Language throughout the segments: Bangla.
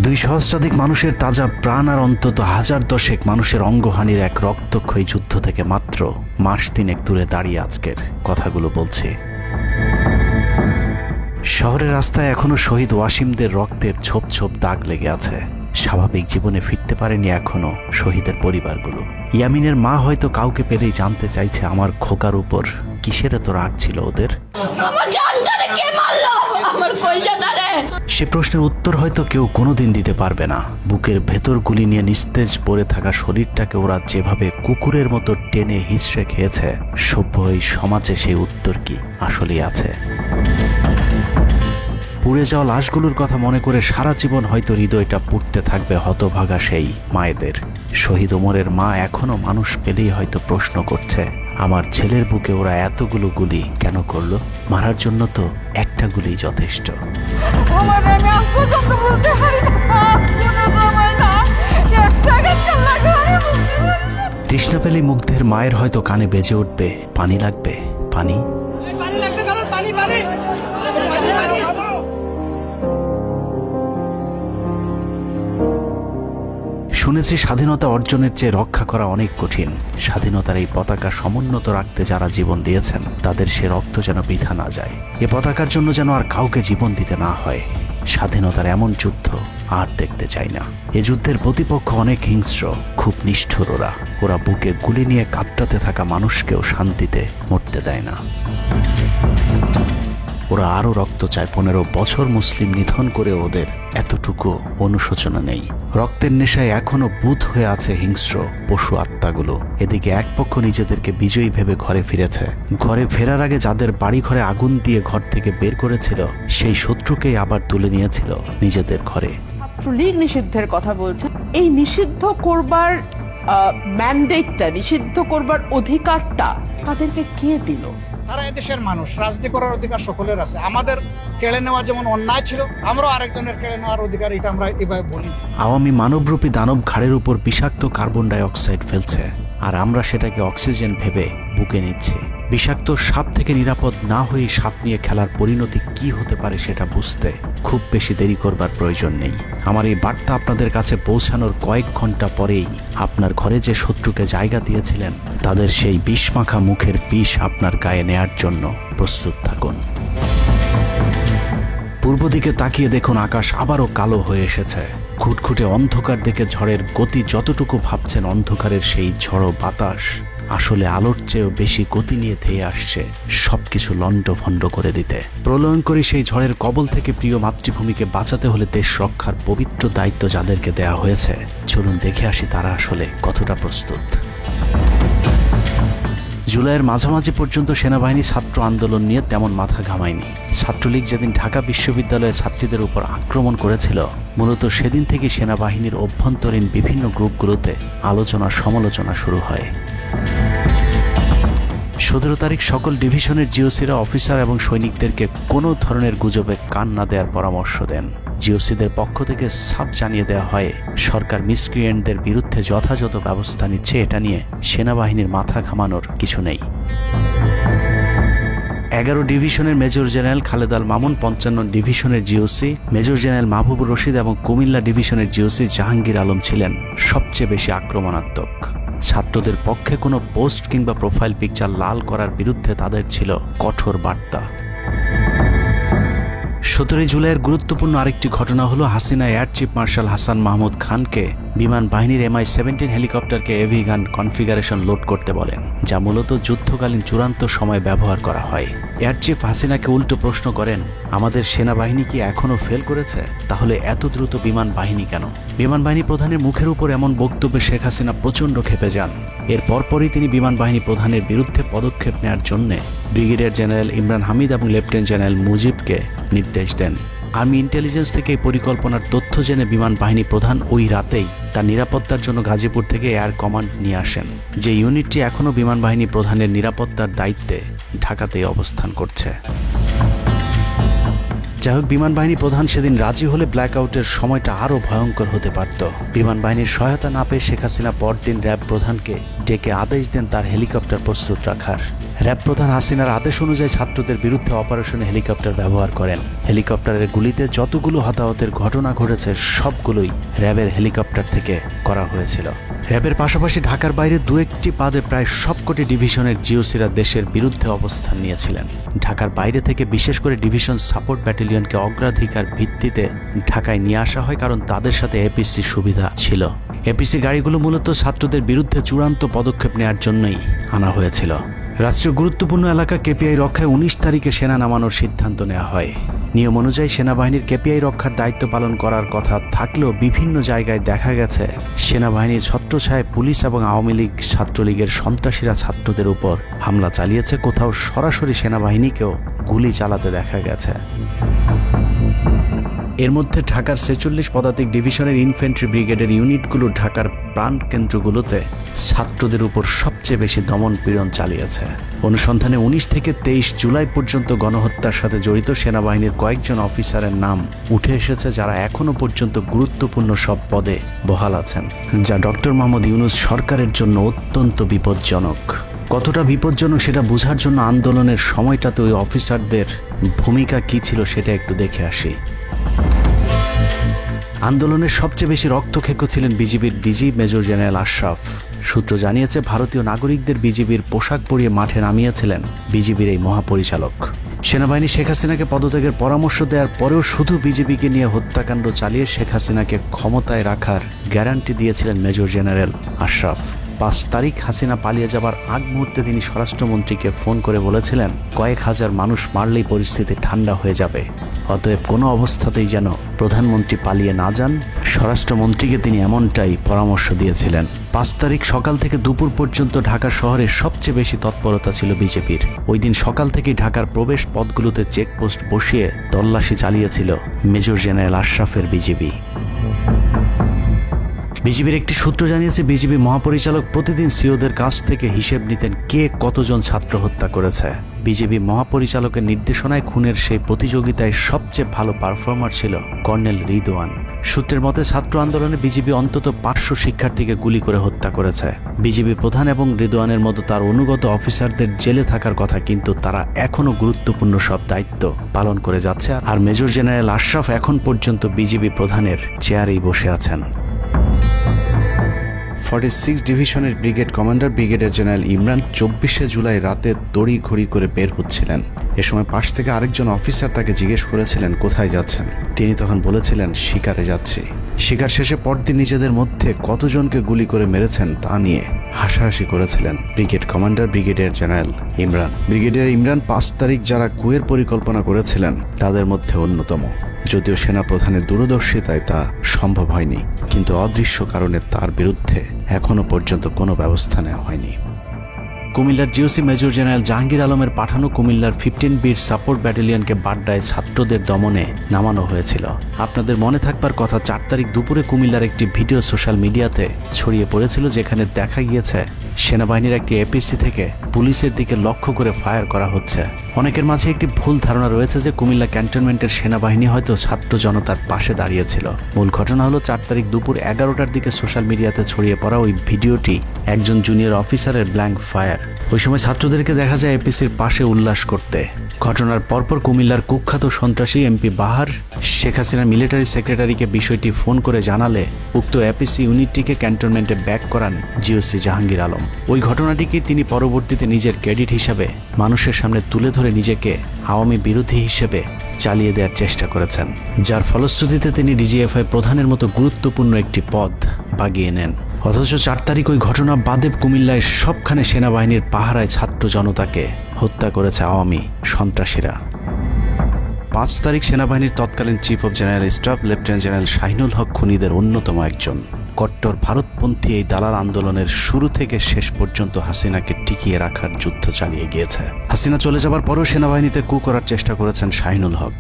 দুই সহস্রাধিক মানুষের তাজা প্রাণ আর অন্তত হাজার দশেক মানুষের অঙ্গহানির এক রক্তক্ষয়ী যুদ্ধ থেকে মাত্র মাস তিনেক দূরে দাঁড়িয়ে আজকের কথাগুলো বলছি। শহরের রাস্তায় এখনো শহীদ ওয়াসিমদের রক্তের ছোপ ছোপ দাগ লেগে আছে। স্বাভাবিক জীবনে ফিরতে পারেনি এখনো শহীদের পরিবারগুলো। ইয়ামিনের মা হয়তো কাউকে পেলেই জানতে চাইছে আমার খোকার উপর কিসের এত রাগ ছিল ওদের। সে প্রশ্নের উত্তর হয়তো কেউ কোনোদিন দিতে পারবে না। বুকের ভেতর গুলি নিয়ে নিস্তেজ পড়ে থাকা শরীরটাকে ওরা যেভাবে কুকুরের মতো টেনে হিঁচড়ে খেয়েছে, সভ্য এই সমাজে সেই উত্তর কি আসলেই আছে? পুড়ে যাওয়া লাশগুলোর কথা মনে করে সারা জীবন হয়তো হৃদয়টা পুড়তে থাকবে হতভাগা সেই মায়েদের। শহীদ ওমরের মা এখনো মানুষ পেলেই হয়তো প্রশ্ন করছে, আমার ছেলের বুকে ওরা এতগুলো গুলি কেন করলো? মারার জন্য তো একটা গুলি যথেষ্ট। তৃষ্ণা পেলে মুগ্ধের মায়ের হয়তো কানে বেজে উঠবে, পানি লাগবে, পানি। শুনেছি স্বাধীনতা অর্জনের চেয়ে রক্ষা করা অনেক কঠিন। স্বাধীনতার এই পতাকা সমুন্নত রাখতে যারা জীবন দিয়েছেন তাদের সে রক্ত যেন বৃথা না যায়। এ পতাকার জন্য যেন আর কাউকে জীবন দিতে না হয়। স্বাধীনতার এমন যুদ্ধ আর দেখতে চাই না। এ যুদ্ধের প্রতিপক্ষ অনেক হিংস্র, খুব নিষ্ঠুর। ওরা বুকে গুলি নিয়ে কাতরাতে থাকা মানুষকেও শান্তিতে মরতে দেয় না। ওরা আরো রক্ত চায়। 15 বছর মুসলিম নিধন করে ওদের এতটুকু অনুশোচনা নেই। রক্তের নেশায় এখনো বুঁদ হয়ে আছে হিংস্র পশু আত্মাগুলো। এদিকে এক পক্ষ নিজেদেরকে বিজয়ী ভেবে ঘরে ফিরেছে। ঘরে ফেরার আগে যাদের বাড়ি ঘরে আগুন দিয়ে ঘর থেকে বের করেছিল, সেই শত্রুকেই আবার তুলে নিয়েছিল নিজেদের ঘরে। ছাত্রলীগ নিষিদ্ধের কথা বলছে। এই নিষিদ্ধ করবার ম্যান্ডেটটা, নিষিদ্ধ করবার অধিকারটা তাদেরকে কে দিল? তারা এদেশের মানুষ, রাজনীতি করার অধিকার সকলের আছে। আমাদের কেড়ে নেওয়া যেমন অন্যায় ছিল, আমরাও আরেকজনের কেড়ে নেওয়ার অধিকার, এটা আমরা এভাবে বলি। আওয়ামী মানবরূপী দানব ঘাড়ের উপর বিষাক্ত কার্বন ডাই অক্সাইড ফেলছে, আর আমরা সেটাকে অক্সিজেন ভেবে বুকে নিচ্ছি। বিষাক্ত সাপ থেকে নিরাপদ না হয়ে সাপ নিয়ে খেলার পরিণতি কি হতে পারে সেটা বুঝতে খুব বেশি দেরি করবার প্রয়োজন নেই। আমার এই বার্তা আপনাদের কাছে পৌঁছানোর কয়েক ঘন্টা পরেই আপনার ঘরে যে শত্রুকে জায়গা দিয়েছিলেন তাদের সেই বিষমাখা মুখের বিষ আপনার গায়ে নেয়ার জন্য প্রস্তুত থাকুন। পূর্ব দিকে তাকিয়ে দেখুন, আকাশ আবারও কালো হয়ে এসেছে। ঘুটঘুটে অন্ধকার দেখে ঝড়ের গতি যতটুকু ভাবছেন অন্ধকারের সেই ঝড়ো বাতাস আসলে আলোর চেয়েও বেশি গতি নিয়ে ধেয়ে আসছে সবকিছু লণ্ডভণ্ড করে দিতে। প্রলয়ঙ্করী সেই ঝড়ের কবল থেকে প্রিয় মাতৃভূমিকে বাঁচাতে হলে দেশ রক্ষার পবিত্র দায়িত্ব যাদেরকে দেয়া হয়েছে, চলুন দেখে আসি তারা আসলে কতটা প্রস্তুত। জুলাইয়ের মাঝামাঝি পর্যন্ত সেনাবাহিনী ছাত্র আন্দোলন নিয়ে তেমন মাথা ঘামায়নি। ছাত্রলীগ যেদিন ঢাকা বিশ্ববিদ্যালয়ের ছাত্রীদের উপর আক্রমণ করেছিল, মূলত সেদিন থেকে সেনাবাহিনীর অভ্যন্তরীণ বিভিন্ন গ্রুপগুলোতে আলোচনা সমালোচনা শুরু হয়। 17 তারিখ সকল ডিভিশনের জিওসিরা অফিসার এবং সৈনিকদেরকে কোনো ধরনের গুজবে কান না দেওয়ার পরামর্শ দেন। জিওসিদের পক্ষ থেকে সাফ জানিয়ে দেওয়া হয়, সরকার মিসক্রিয়েন্টদের বিরুদ্ধে যথাযথ ব্যবস্থা নিচ্ছে, এটা নিয়ে সেনাবাহিনীর মাথা ঘামানোর কিছু নেই। 11 ডিভিশনের মেজর জেনারেল খালেদ আল মামুন, 55 ডিভিশনের GOC major general Mahbubur Rashid এবং কুমিল্লা ডিভিশনের জিওসি জাহাঙ্গীর আলম ছিলেন সবচেয়ে বেশি আক্রমণাত্মক। ছাত্রদের পক্ষে কোনো পোস্ট কিংবা প্রোফাইল পিকচার লাল করার বিরুদ্ধে তাদের ছিল কঠোর বার্তা। 17 জুলাইয়ের গুরুত্বপূর্ণ আরেকটি ঘটনা হলো, Hasina air chief marshal Hasan Mahmud খানকে বিমান বাহিনীর MI-17 হেলিকপ্টারকে এভি গান কনফিগারেশন লোড করতে বলেন, যা মূলত যুদ্ধকালীন চূড়ান্ত সময় ব্যবহার করা হয়। এয়ার চিফ হাসিনাকে উল্টো প্রশ্ন করেন, আমাদের সেনাবাহিনী কি এখনো ফেল করেছে? তাহলে এত দ্রুত বিমান বাহিনী কেন? বিমান বাহিনী প্রধানের মুখের উপর এমন বক্তব্যে শেখ হাসিনা প্রচণ্ড ক্ষেপে যান। এর পরপরই তিনি বিমান বাহিনী প্রধানের বিরুদ্ধে পদক্ষেপ নেওয়ার জন্য ব্রিগেডিয়ার জেনারেল ইমরান হামিদ এবং লেফটেন্যান্ট জেনারেল মুজিবকে নির্দেশ দেন। আর্মি ইন্টেলিজেন্স থেকে এই পরিকল্পনার তথ্য জেনে বিমান বাহিনী প্রধান ওই রাতেই তার নিরাপত্তার জন্য গাজীপুর থেকে এয়ার কমান্ড নিয়ে আসেন, যে ইউনিটটি এখনও বিমান বাহিনী প্রধানের নিরাপত্তার দায়িত্বে ঢাকাতেই অবস্থান করছে। যাই হোক, বিমান বাহিনী প্রধান সেদিন রাজি হলে ব্ল্যাকআউটের সময়টা আরও ভয়ঙ্কর হতে পারত। বিমান বাহিনীর সহায়তা না পেয়ে শেখ হাসিনা পরদিন র্যাব প্রধানকে ডেকে আদেশ দেন তার হেলিকপ্টার প্রস্তুত রাখার। র্যাব প্রধান হাসিনার আদেশ অনুযায়ী ছাত্রদের বিরুদ্ধে অপারেশনে হেলিকপ্টার ব্যবহার করেন। হেলিকপ্টারের গুলিতে যতগুলো হতাহতের ঘটনা ঘটেছে সবগুলোই র্যাবের হেলিকপ্টার থেকে করা হয়েছিল। র্যাবের পাশাপাশি ঢাকার বাইরে দু একটি পাদে প্রায় সবকটি ডিভিশনের জিওসিরা দেশের বিরুদ্ধে অবস্থান নিয়েছিলেন। ঢাকার বাইরে থেকে বিশেষ করে ডিভিশন সাপোর্ট ব্যাটালিয়নকে অগ্রাধিকার ভিত্তিতে ঢাকায় নিয়ে আসা হয়, কারণ তাদের সাথে এপিসি সুবিধা ছিল। এপিসি গাড়িগুলো মূলত ছাত্রদের বিরুদ্ধে চূড়ান্ত পদক্ষেপ নেওয়ার জন্যই আনা হয়েছিল। রাষ্ট্রীয় গুরুত্বপূর্ণ এলাকা কেপিআই রক্ষায় 19 তারিখে সেনা নামানোর সিদ্ধান্ত নেওয়া হয়। নিয়ম অনুযায়ী সেনাবাহিনীর কেপিআই রক্ষার দায়িত্ব পালন করার কথা থাকলেও বিভিন্ন জায়গায় দেখা গেছে সেনাবাহিনীর ছত্রছায়ায় পুলিশ এবং আওয়ামী লীগ ছাত্রলীগের সন্ত্রাসীরা ছাত্রদের উপর হামলা চালিয়েছে। কোথাও সরাসরি সেনাবাহিনীকেও গুলি চালাতে দেখা গেছে। এর মধ্যে ঢাকার 46 পদাতিক ডিভিশনের ইনফ্যান্ট্রি ব্রিগেডের ইউনিটগুলো ঢাকার প্রাণকেন্দ্রগুলোতে ছাত্রদের উপর সবচেয়ে বেশি দমন পীড়ন চালিয়েছে। অনুসন্ধানে 19 থেকে 23 জুলাই পর্যন্ত গণহত্যার সাথে জড়িত সেনাবাহিনীর কয়েকজন অফিসারের নাম উঠে এসেছে, যারা এখনো পর্যন্ত গুরুত্বপূর্ণ সব পদে বহাল আছেন, যা ডক্টর মোহাম্মদ ইউনূস সরকারের জন্য অত্যন্ত বিপজ্জনক। কতটা বিপজ্জনক সেটা বোঝার জন্য আন্দোলনের সময়টাতে ওই অফিসারদের ভূমিকা কী ছিল সেটা একটু দেখে আসি। আন্দোলনের সবচেয়ে বেশি রক্তক্ষেকো ছিলেন বিজিবির ডিজি মেজর জেনারেল আশরাফ। সূত্র জানিয়েছে, ভারতীয় নাগরিকদের বিজিবির পোশাক পরিয়ে মাঠে নামিয়েছিলেন বিজিবির এই মহাপরিচালক। সেনাবাহিনী শেখ হাসিনাকে পদত্যাগের পরামর্শ দেওয়ার পরেও শুধু বিজিবিকে নিয়ে হত্যাকাণ্ড চালিয়ে শেখ হাসিনাকে ক্ষমতায় রাখার গ্যারান্টি দিয়েছিলেন মেজর জেনারেল আশরাফ। 5 তারিখ হাসিনা পালিয়ে যাবার আগ মুহূর্তে তিনি স্বরাষ্ট্রমন্ত্রীকে ফোন করে বলেছিলেন, কয়েক হাজার মানুষ মারলেই পরিস্থিতি ঠান্ডা হয়ে যাবে, অতএব কোনো অবস্থাতেই যেন প্রধানমন্ত্রী পালিয়ে না যান। স্বরাষ্ট্রমন্ত্রীকে তিনি এমনটাই পরামর্শ দিয়েছিলেন। 5 তারিখ সকাল থেকে দুপুর পর্যন্ত ঢাকা শহরে সবচেয়ে বেশি তৎপরতা ছিল বিজেপির। ওই দিন সকাল থেকেই ঢাকার প্রবেশ পথগুলোতে চেকপোস্ট বসিয়ে তল্লাশি চালিয়েছিল মেজর জেনারেল আশরাফের বিজিবি। বিজিবির একটি সূত্র জানিয়েছে, বিজিবি মহাপরিচালক প্রতিদিন সিওদের কাছ থেকে হিসেব নিতেন কে কতজন ছাত্র হত্যা করেছে। বিজিবি মহাপরিচালকের নির্দেশনায় খুনের সেই প্রতিযোগিতায় সবচেয়ে ভালো পারফর্মার ছিল কর্নেল রিদওয়ান। সূত্রের মতে, ছাত্র আন্দোলনে বিজিবি অন্তত 500 শিক্ষার্থীকে গুলি করে হত্যা করেছে। বিজিবি প্রধান এবং রিদওয়ানের মতো তার অনুগত অফিসারদের জেলে থাকার কথা, কিন্তু তারা এখনো গুরুত্বপূর্ণ সব দায়িত্ব পালন করে যাচ্ছে। আর মেজর জেনারেল আশরাফ এখন পর্যন্ত বিজিবি প্রধানের চেয়ারেই বসে আছেন। 46 ডিভিশনের brigade commander brigadier general Imran 24শে জুলাই রাতে তড়ি ঘড়ি করে বের হচ্ছিলেন। এ সময় পাশ থেকে আরেকজন অফিসার তাকে জিজ্ঞেস করেছিলেন কোথায় যাচ্ছেন। তিনি তখন বলেছিলেন শিকারে যাচ্ছি। শিকার শেষে পরদিন নিজেদের মধ্যে কতজনকে গুলি করে মেরেছেন তা নিয়ে হাসাহাসি করেছিলেন brigade commander brigadier general Imran. Brigadier Imran 5 তারিখ যারা কুয়ের পরিকল্পনা করেছিলেন তাদের মধ্যে অন্যতম। যদিও সেনা প্রধানের দূরদর্শিতায় তা সম্ভব হয়নি, কিন্তু অদৃশ্য কারণে তার বিরুদ্ধে এখনো পর্যন্ত কোনো ব্যবস্থা নেওয়া হয়নি। কুমিল্লার জিওসি মেজর জেনারেল জাহাঙ্গীর আলমের পাঠানো কুমিল্লার 15 বিট সাপোর্ট ব্যাটালিয়নকে বাড্ডায় ছাত্রদের দমনে নামানো হয়েছিল। আপনাদের মনে থাকবার কথা, 4 তারিখ দুপুরে কুমিল্লার একটি ভিডিও সোশ্যাল মিডিয়াতে ছড়িয়ে পড়েছিল, যেখানে দেখা গিয়েছে সেনাবাহিনীর একটি এপিসি থেকে পুলিশের দিকে লক্ষ্য করে ফায়ার করা হচ্ছে। অনেকের মাঝে একটি ভুল ধারণা রয়েছে যে কুমিল্লা ক্যান্টনমেন্টের সেনাবাহিনী হয়তো ছাত্র জনতার পাশে দাঁড়িয়েছিল। মূল ঘটনা হলো 4 তারিখ দুপুর 11টার দিকে সোশ্যাল মিডিয়াতে ছড়িয়ে পড়া ওই ভিডিওটি একজন জুনিয়র অফিসারের ব্ল্যাঙ্ক ফায়ার। ওই সময় ছাত্রদেরকে দেখা যায় এপিসির পাশে উল্লাস করতে। ঘটনার পরপর কুমিল্লার কুখ্যাত সন্ত্রাসী এমপি বাহার শেখ হাসিনার মিলিটারি সেক্রেটারিকে বিষয়টি ফোন করে জানালে উক্ত এপিসি ইউনিটটিকে ক্যান্টনমেন্টে ব্যাক করান জিওসি জাহাঙ্গীর আলম। ওই ঘটনাটিকে তিনি পরবর্তীতে নিজের ক্রেডিট হিসাবে মানুষের সামনে তুলে ধরে নিজেকে আওয়ামী বিরোধী হিসেবে চালিয়ে দেওয়ার চেষ্টা করেছেন, যার ফলশ্রুতিতে তিনি ডিজিএফআই প্রধানের মতো গুরুত্বপূর্ণ একটি পদ বাগিয়ে নেন। অথচ 4 তারিখ ওই ঘটনা বাদে কুমিল্লায় সবখানে সেনাবাহিনীর পাহারায় ছাত্র জনতাকে হত্যা করেছে আওয়ামী সন্ত্রাসীরা। 5 তারিখ সেনাবাহিনীর তৎকালীন chief of general staff lieutenant general Shahinul Haque খুনিদের অন্যতম একজন। কট্টর ভারতপন্থী এই দালাল আন্দোলনের শুরু থেকে শেষ পর্যন্ত হাসিনাকে টিকিয়ে রাখার যুদ্ধ চালিয়ে গিয়েছে। হাসিনা চলে যাবার পরও সেনাবাহিনীতে কু করার চেষ্টা করেছেন শাহিনুল হক।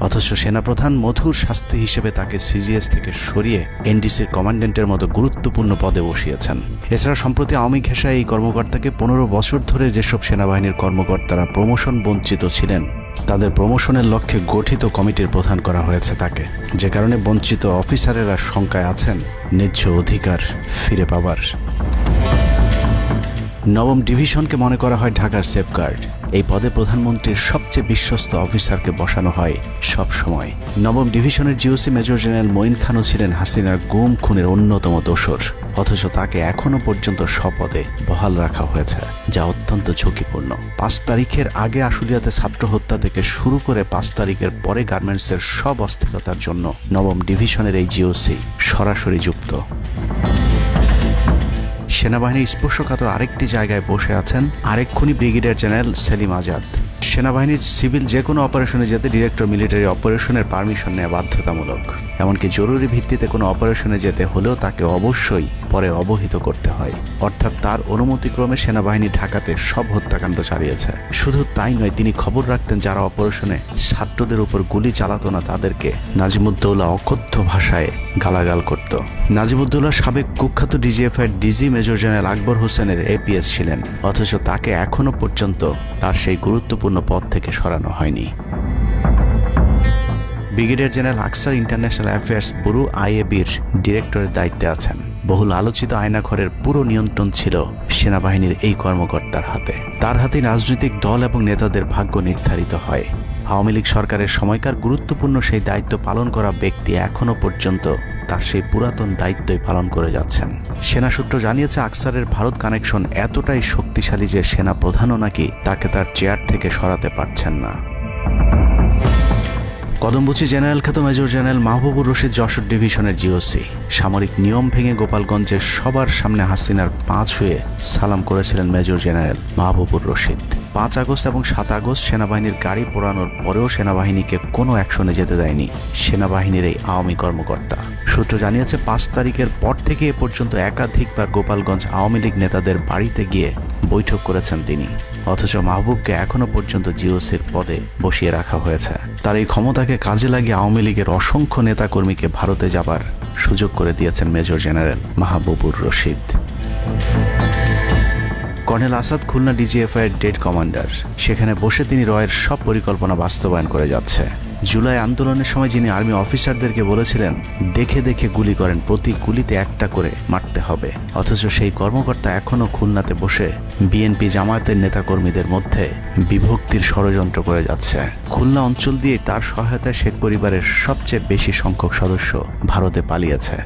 অথচ সেনাপ্রধান মধুর শাস্তি হিসেবে তাকে সিজিএস থেকে সরিয়ে এনডিসির কমান্ডেন্টের মতো গুরুত্বপূর্ণ পদে বসিয়েছেন। এছাড়া সম্প্রতি আওয়ামী ঘেঁষায় এই কর্মকর্তাকে 15 বছর ধরে যেসব সেনাবাহিনীর কর্মকর্তারা প্রমোশন বঞ্চিত ছিলেন তাদের প্রমোশনের লক্ষ্যে গঠিত কমিটির প্রধান করা হয়েছে তাকে, যে কারণে বঞ্চিত অফিসারেরা শঙ্কায় আছেন ন্যায্য অধিকার ফিরে পাবার। নবম ডিভিশনকে মনে করা হয় ঢাকার সেফগার্ড। এই পদে প্রধানমন্ত্রীর সবচেয়ে বিশ্বস্ত অফিসারকে বসানো হয় সব সময়। নবম ডিভিশনের জিওসি মেজর জেনারেল মঈন খানও ছিলেন হাসিনার গুম খুনের অন্যতম দোসর, অথচ তাকে এখনো পর্যন্ত স্বপদে বহাল রাখা হয়েছে, যা অত্যন্ত ঝুঁকিপূর্ণ। 5 তারিখের আগে আশুলিয়াতে ছাত্র হত্যা থেকে শুরু করে 5 তারিখের পরে গার্মেন্টসের সব অস্থিরতার জন্য নবম ডিভিশনের এই জিওসি সরাসরি যুক্ত। সেনাবাহিনীর স্পর্শকাতর আরেকটি জায়গায় বসে আছেন আরেক খুনি ব্রিগেডিয়ার জেনারেল সেলিম আজাদ। সেনাবাহিনীর সিভিল যে কোনো অপারেশনে যেতে ডিরেক্টর মিলিটারি অপারেশনের পারমিশন নেওয়া বাধ্যতামূলক। এমনকি জরুরি ভিত্তিতে কোনো অপারেশনে যেতে হলেও তাকে অবশ্যই পরে অবহিত করতে হয়, অর্থাৎ তার অনুমতিক্রমে সেনাবাহিনী ঢাকাতে সব হত্যাকাণ্ড চালিয়েছে। শুধু তাই নয়, তিনি খবর রাখতেন যারা অপারেশনে ছাত্রদের উপর গুলি চালাতো না তাদেরকে নাজিমুদ্দৌলা অকথ্য ভাষায় গালাগাল করত। নাজিমুদ্দৌলা সাবেক কুখ্যাত ডিজিএফআই ডিজি মেজর জেনারেল আকবর হোসেনের এপিএস ছিলেন, অথচ তাকে এখনো পর্যন্ত তার সেই গুরুত্বপূর্ণ পদ থেকে সরানো হয়নি। ব্রিগেডিয়ার জেনারেল আকসার ইন্টারন্যাশনাল অ্যাফেয়ার্স ব্যুরো আইএবির ডিরেক্টরের দায়িত্বে আছেন। বহুল আলোচিত আয়নাঘরের পুরো নিয়ন্ত্রণ ছিল সেনাবাহিনীর এই কর্মকর্তার হাতে। তার হাতে রাজনৈতিক দল এবং নেতাদের ভাগ্য নির্ধারিত হয়। আওয়ামী লীগ সরকারের সময়কার গুরুত্বপূর্ণ সেই দায়িত্ব পালন করা ব্যক্তি এখনো পর্যন্ত তার সেই পুরাতন দায়িত্বই পালন করে যাচ্ছেন। সেনা সূত্র জানিয়েছে আকসারের ভারত কানেকশন এতটাই শক্তিশালী যে সেনা প্রধানও নাকি তাকে তার চেয়ার থেকে সরাতে পারছেন না। কদমবুচি জেনারেল খ্যাত মেজর জেনারেল মাহবুবুর রশিদ যশোর ডিভিশনের জিওসি। সামরিক নিয়ম ভেঙে গোপালগঞ্জে সবার সামনে হাসিনার পা ছুঁয়ে সালাম করেছিলেন major general Mahbubur Rashid. 5 August এবং 7 আগস্ট সেনাবাহিনীর গাড়ি পোড়ানোর পরেও সেনাবাহিনীকে কোনো অ্যাকশনে যেতে দেয়নি সেনাবাহিনীর এই আওয়ামী কর্মকর্তা। সূত্র জানিয়েছে 5 তারিখের পর থেকে এ পর্যন্ত একাধিকবার গোপালগঞ্জ আওয়ামী লীগ নেতাদের বাড়িতে গিয়ে বৈঠক করেছেন তিনি, অথচ মাহবুবকে এখনো পর্যন্ত জিওসির পদে বসিয়ে রাখা হয়েছে। তার এই ক্ষমতাকে কাজে লাগিয়ে আওয়ামী লীগের অসংখ্য নেতাকর্মীকে ভারতে যাবার সুযোগ করে দিয়েছেন major general Mahbubur Rashid. Colonel Asad Khulna DGFI এর ডেড কমান্ডার। সেখানে বসে তিনি রয়ের সব পরিকল্পনা বাস্তবায়ন করে যাচ্ছে। জুলাই আন্দোলনের সময় যিনি আর্মি অফিসারদেরকে বলেছিলেন দেখে দেখে গুলি করেন, প্রতি গুলিতে একটা করে মারতে হবে, অথচ সেই কর্মকর্তা এখনো খুলনাতে বসে বিএনপি জামায়াতের নেতাকর্মীদের মধ্যে বিভক্তির ষড়যন্ত্র করে যাচ্ছে। খুলনা অঞ্চল দিয়ে তার সহায়তায় শেখ পরিবারের সবচেয়ে বেশি সংখ্যক সদস্য ভারতে পালিয়েছে।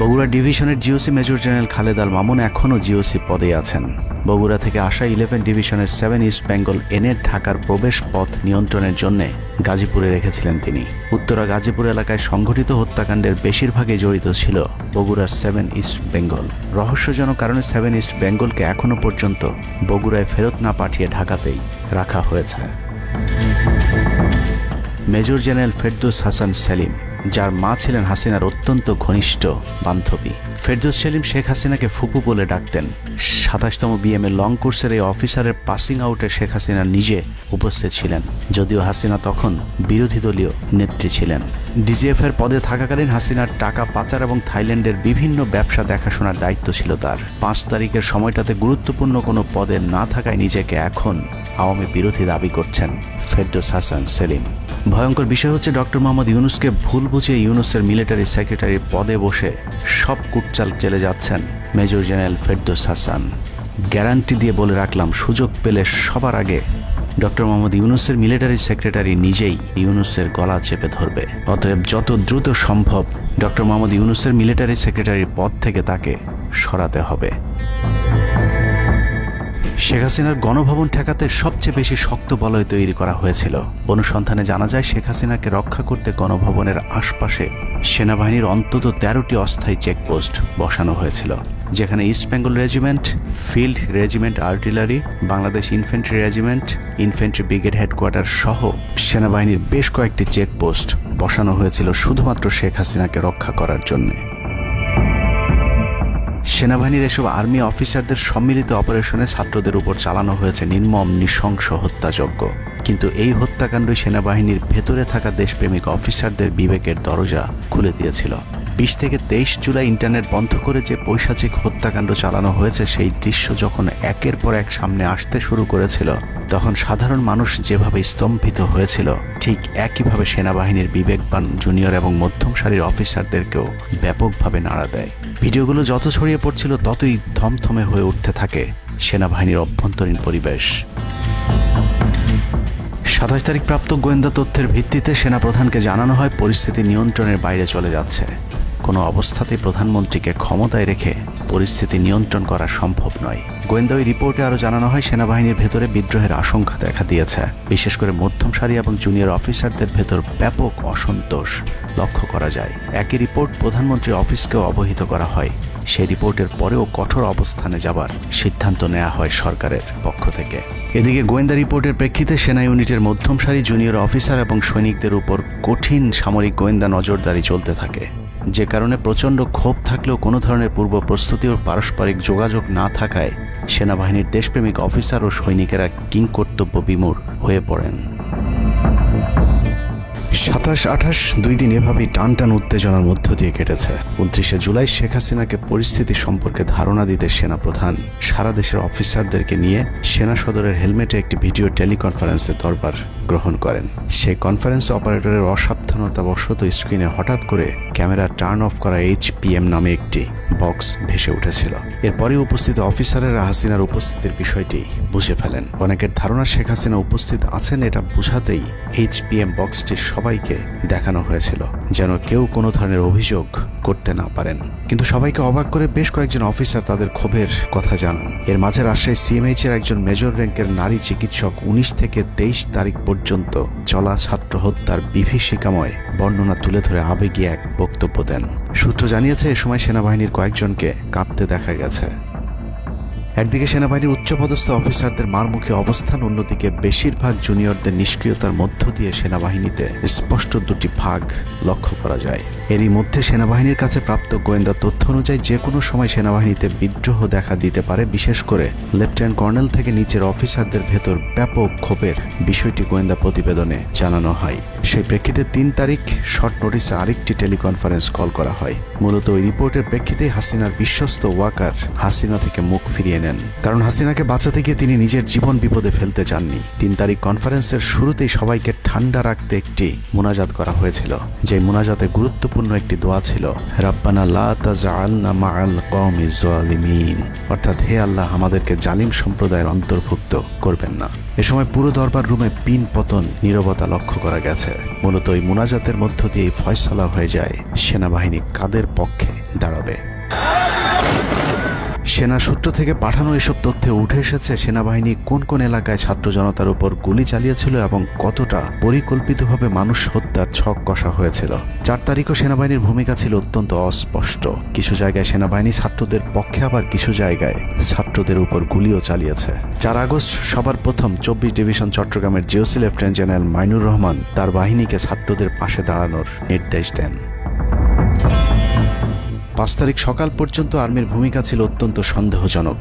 বগুড়া ডিভিশনের GOC major general Khaled Al Mamun এখনও জিওসি পদে আছেন। বগুড়া থেকে আসা 11 ডিভিশনের 7 ইস্ট বেঙ্গল এনের ঢাকার প্রবেশ পথ নিয়ন্ত্রণের জন্য গাজীপুরে রেখেছিলেন তিনি। উত্তরা গাজীপুর এলাকায় সংঘটিত হত্যাকাণ্ডের বেশিরভাগই জড়িত ছিল বগুড়ার 7 ইস্ট বেঙ্গল। রহস্যজনক কারণে 7 ইস্ট বেঙ্গলকে এখনো পর্যন্ত বগুড়ায় ফেরত না পাঠিয়ে ঢাকাতেই রাখা হয়েছে। মেজর জেনারেল ফেরদৌস হাসান সেলিম, যার মা ছিলেন হাসিনার অত্যন্ত ঘনিষ্ঠ বান্ধবী। ফেরদৌস সেলিম শেখ হাসিনাকে ফুপু বলে ডাকতেন। 27তম বিএমএ লং কোর্সের এই অফিসারের পাসিং আউটে শেখ হাসিনা নিজে উপস্থিত ছিলেন, যদিও হাসিনা তখন বিরোধী দলীয় নেত্রী ছিলেন। ডিজিএফের পদে থাকাকালীন হাসিনার টাকা পাচার এবং থাইল্যান্ডের বিভিন্ন ব্যবসা দেখাশোনার দায়িত্ব ছিল তার। 5 তারিখের সময়টাতে গুরুত্বপূর্ণ কোনো পদে না থাকায় নিজেকে এখন আওয়ামী বিরোধী দাবি করছেন ফেরদৌস হাসান সেলিম। ভয়ঙ্কর বিষয় হচ্ছে ডক্টর মোহাম্মদ ইউনূসকে ভুল বুঝে ইউনূসের মিলিটারি সেক্রেটারির পদে বসে সব কুটচাল চেলে যাচ্ছেন major general Ferdous Hasan. Guarantee দিয়ে বলে রাখলাম, সুযোগ পেলে সবার আগে ডক্টর মোহাম্মদ ইউনূসের মিলিটারি সেক্রেটারি নিজেই ইউনূসের গলা চেপে ধরবে। অতএব যত দ্রুত সম্ভব ডক্টর মোহাম্মদ ইউনূসের মিলিটারি সেক্রেটারির পদ থেকে তাকে সরাতে হবে। শেখ হাসিনার গণভবন ঠেকাতে সবচেয়ে বেশি শক্ত বলয় তৈরি করা হয়েছিল। অনুসন্ধানে জানা যায় শেখ হাসিনাকে রক্ষা করতে গণভবনের আশপাশে সেনাবাহিনীর অন্তত 13টি অস্থায়ী চেকপোস্ট বসানো হয়েছিল, যেখানে east Bengal regiment, field regiment artillery, Bangladesh infantry regiment, infantry brigade headquarter সহ সেনাবাহিনীর বেশ কয়েকটি চেকপোস্ট বসানো হয়েছিল শুধুমাত্র শেখ হাসিনাকে রক্ষা করার জন্য। সেনাবাহিনীর এসব আর্মি অফিসারদের সম্মিলিত অপারেশনে ছাত্রদের উপর চালানো হয়েছে নির্মম নৃশংস হত্যাযজ্ঞ। কিন্তু এই হত্যাকাণ্ড সেনাবাহিনীর ভেতরে থাকা দেশপ্রেমিক অফিসারদের বিবেকের দরজা খুলে দিয়েছিল। 20 থেকে 23 জুলাই ইন্টারনেট বন্ধ করে যে পৈশাচিক হত্যাকাণ্ড চালানো হয়েছে সেই দৃশ্য যখন একের পর এক সামনে আসতে শুরু করেছিল, তখন সাধারণ মানুষ যেভাবে স্তম্ভিত হয়েছিল, ঠিক একইভাবে সেনাবাহিনীর বিবেকবান জুনিয়র এবং মধ্যম সারির অফিসারদেরকেও ব্যাপকভাবে নাড়া দেয়। ভিডিওগুলো যত ছড়িয়ে পড়ছিল ততই থমথমে হয়ে উঠতে থাকে সেনাবাহিনীর অভ্যন্তরীণ পরিবেশ। 27 তারিখ প্রাপ্ত গোয়েন্দা তথ্যের ভিত্তিতে সেনাপ্রধানকে জানানো হয় পরিস্থিতি নিয়ন্ত্রণের বাইরে চলে যাচ্ছে। কোনো অবস্থাতেই প্রধানমন্ত্রীকে ক্ষমতায় রেখে পরিস্থিতি নিয়ন্ত্রণ করা সম্ভব নয়। গোয়েন্দা ওই রিপোর্টে আরও জানানো হয় সেনাবাহিনীর ভেতরে বিদ্রোহের আশঙ্কা দেখা দিয়েছে। বিশেষ করে মধ্যম সারি এবং জুনিয়র অফিসারদের ভেতর ব্যাপক অসন্তোষ লক্ষ্য করা যায়। একই রিপোর্ট প্রধানমন্ত্রীর অফিসকেও অবহিত করা হয়। সেই রিপোর্টের পরেও কঠোর অবস্থানে যাবার সিদ্ধান্ত নেওয়া হয় সরকারের পক্ষ থেকে। এদিকে গোয়েন্দা রিপোর্টের প্রেক্ষিতে সেনা ইউনিটের মধ্যম সারি জুনিয়র অফিসার এবং সৈনিকদের উপর কঠিন সামরিক গোয়েন্দা নজরদারি চলতে থাকে, যে কারণে প্রচণ্ড ক্ষোভ থাকলেও কোনো ধরনের পূর্ব প্রস্তুতি ও পারস্পরিক যোগাযোগ না থাকায় সেনাবাহিনীর দেশপ্রেমিক অফিসার ও সৈনিকেরা কিংকর্তব্য বিমূঢ় হয়ে পড়েন। 27-28 দুই দিন এভাবেই টান উত্তেজনার মধ্য দিয়ে কেটেছে। 29শে জুলাই শেখ হাসিনাকে পরিস্থিতি সম্পর্কে ধারণা দিতে সেনাপ্রধান সারা দেশের অফিসারদেরকে নিয়ে সেনা সদরের হেলমেটে একটি ভিডিও টেলিকনফারেন্সে দরবার গ্রহণ করেন। সেই কনফারেন্স অপারেটরের অসাবধানতাবশত স্ক্রিনে হঠাৎ করে ক্যামেরা টার্ন অফ করা HPM নামে একটি বক্স ভেসে উঠেছিল। এরপরে উপস্থিত অফিসারেরা হাসিনার উপস্থিতির বিষয়টি বুঝে ফেলেন। অনেকের ধারণা শেখ হাসিনা উপস্থিত আছেন এটা বোঝাতেই HPM বক্সটি সবাইকে দেখানো হয়েছিল, যেন কেউ কোনো ধরনের অভিযোগ করতে না পারেন। কিন্তু সবাইকে অবাক করে বেশ কয়েকজন অফিসার তাদের ক্ষোভের কথা জানান। এর মাঝে রাজশাহী CMH এর একজন মেজর র্যাঙ্কের নারী চিকিৎসক 19 থেকে 23 তারিখ পর্যন্ত চলা ছাত্র হত্যার বিভীষিকাময় বর্ণনা তুলে ধরে আবেগী এক বক্তব্য দেন। সূত্র জানিয়েছে এ সময় সেনাবাহিনীর কয়েকজনকে কাঁপতে দেখা গেছে। একদিকে সেনাবাহিনীর উচ্চপদস্থ অফিসারদের মারমুখী অবস্থান, অন্যদিকে বেশিরভাগ জুনিয়রদের নিষ্ক্রিয়তার মধ্য দিয়ে সেনাবাহিনীতে স্পষ্ট দুটি ভাগ লক্ষ্য করা যায়। এরই মধ্যে সেনাবাহিনীর কাছে প্রাপ্ত গোয়েন্দা তথ্য অনুযায়ী যে কোনো সময় সেনাবাহিনীতে বিদ্রোহ দেখা দিতে পারে। বিশেষ করে লেফটেন্যান্ট কর্নেল থেকে নিচের অফিসারদের ভেতর ব্যাপক ক্ষোভের বিষয়টি গোয়েন্দা প্রতিবেদনে জানানো হয়। সেই প্রেক্ষিতে 3 তারিখ শর্ট নোটিসে আরেকটি টেলিকনফারেন্স কল করা হয়। মূলত ওই রিপোর্টের প্রেক্ষিতে হাসিনার বিশ্বস্ত ওয়াকার হাসিনা থেকে মুখ ফিরিয়ে নেন, কারণ হাসিনাকে বাঁচাতে গিয়ে তিনি নিজের জীবন বিপদে ফেলতে চাননি। 3 তারিখ কনফারেন্সের শুরুতেই সবাইকে ঠান্ডা রাখতে একটি মুনাজাত করা হয়েছিল। যে মুনাজাতে গুরুত্বপূর্ণ একটি দোয়া ছিল, রাব্বানা লা তাজআলনা মাআল কওমিজ জালিমিন, অর্থাৎ হে আল্লাহ, আমাদেরকে জালিম সম্প্রদায়ের অন্তর্ভুক্ত করবেন না। এ সময় পুরো দরবার রুমে পিন পতন নীরবতা লক্ষ্য করা গেছে। মূলত এই মুনাজাতের মধ্য দিয়ে ফয়সালা হয়ে যায় সেনাবাহিনী কাদের পক্ষে দাঁড়াবে। সেনা সূত্র থেকে পাঠানো এসব তথ্যে উঠে এসেছে সেনাবাহিনী কোন কোন এলাকায় ছাত্র জনতার উপর গুলি চালিয়েছিল এবং কতটা পরিকল্পিতভাবে মানুষ হত্যার ছক কষা হয়েছিল। 4 তারিখও সেনাবাহিনীর ভূমিকা ছিল অত্যন্ত অস্পষ্ট। কিছু জায়গায় সেনাবাহিনী ছাত্রদের পক্ষে, আবার কিছু জায়গায় ছাত্রদের উপর গুলিও চালিয়েছে। 4 আগস্ট সবার প্রথম 24 ডিভিশন চট্টগ্রামের GOC lieutenant general Mainur Rahman তার বাহিনীকে ছাত্রদের পাশে দাঁড়ানোর নির্দেশ দেন। 5 তারিখ সকাল পর্যন্ত আর্মির ভূমিকা ছিল অত্যন্ত সন্দেহজনক।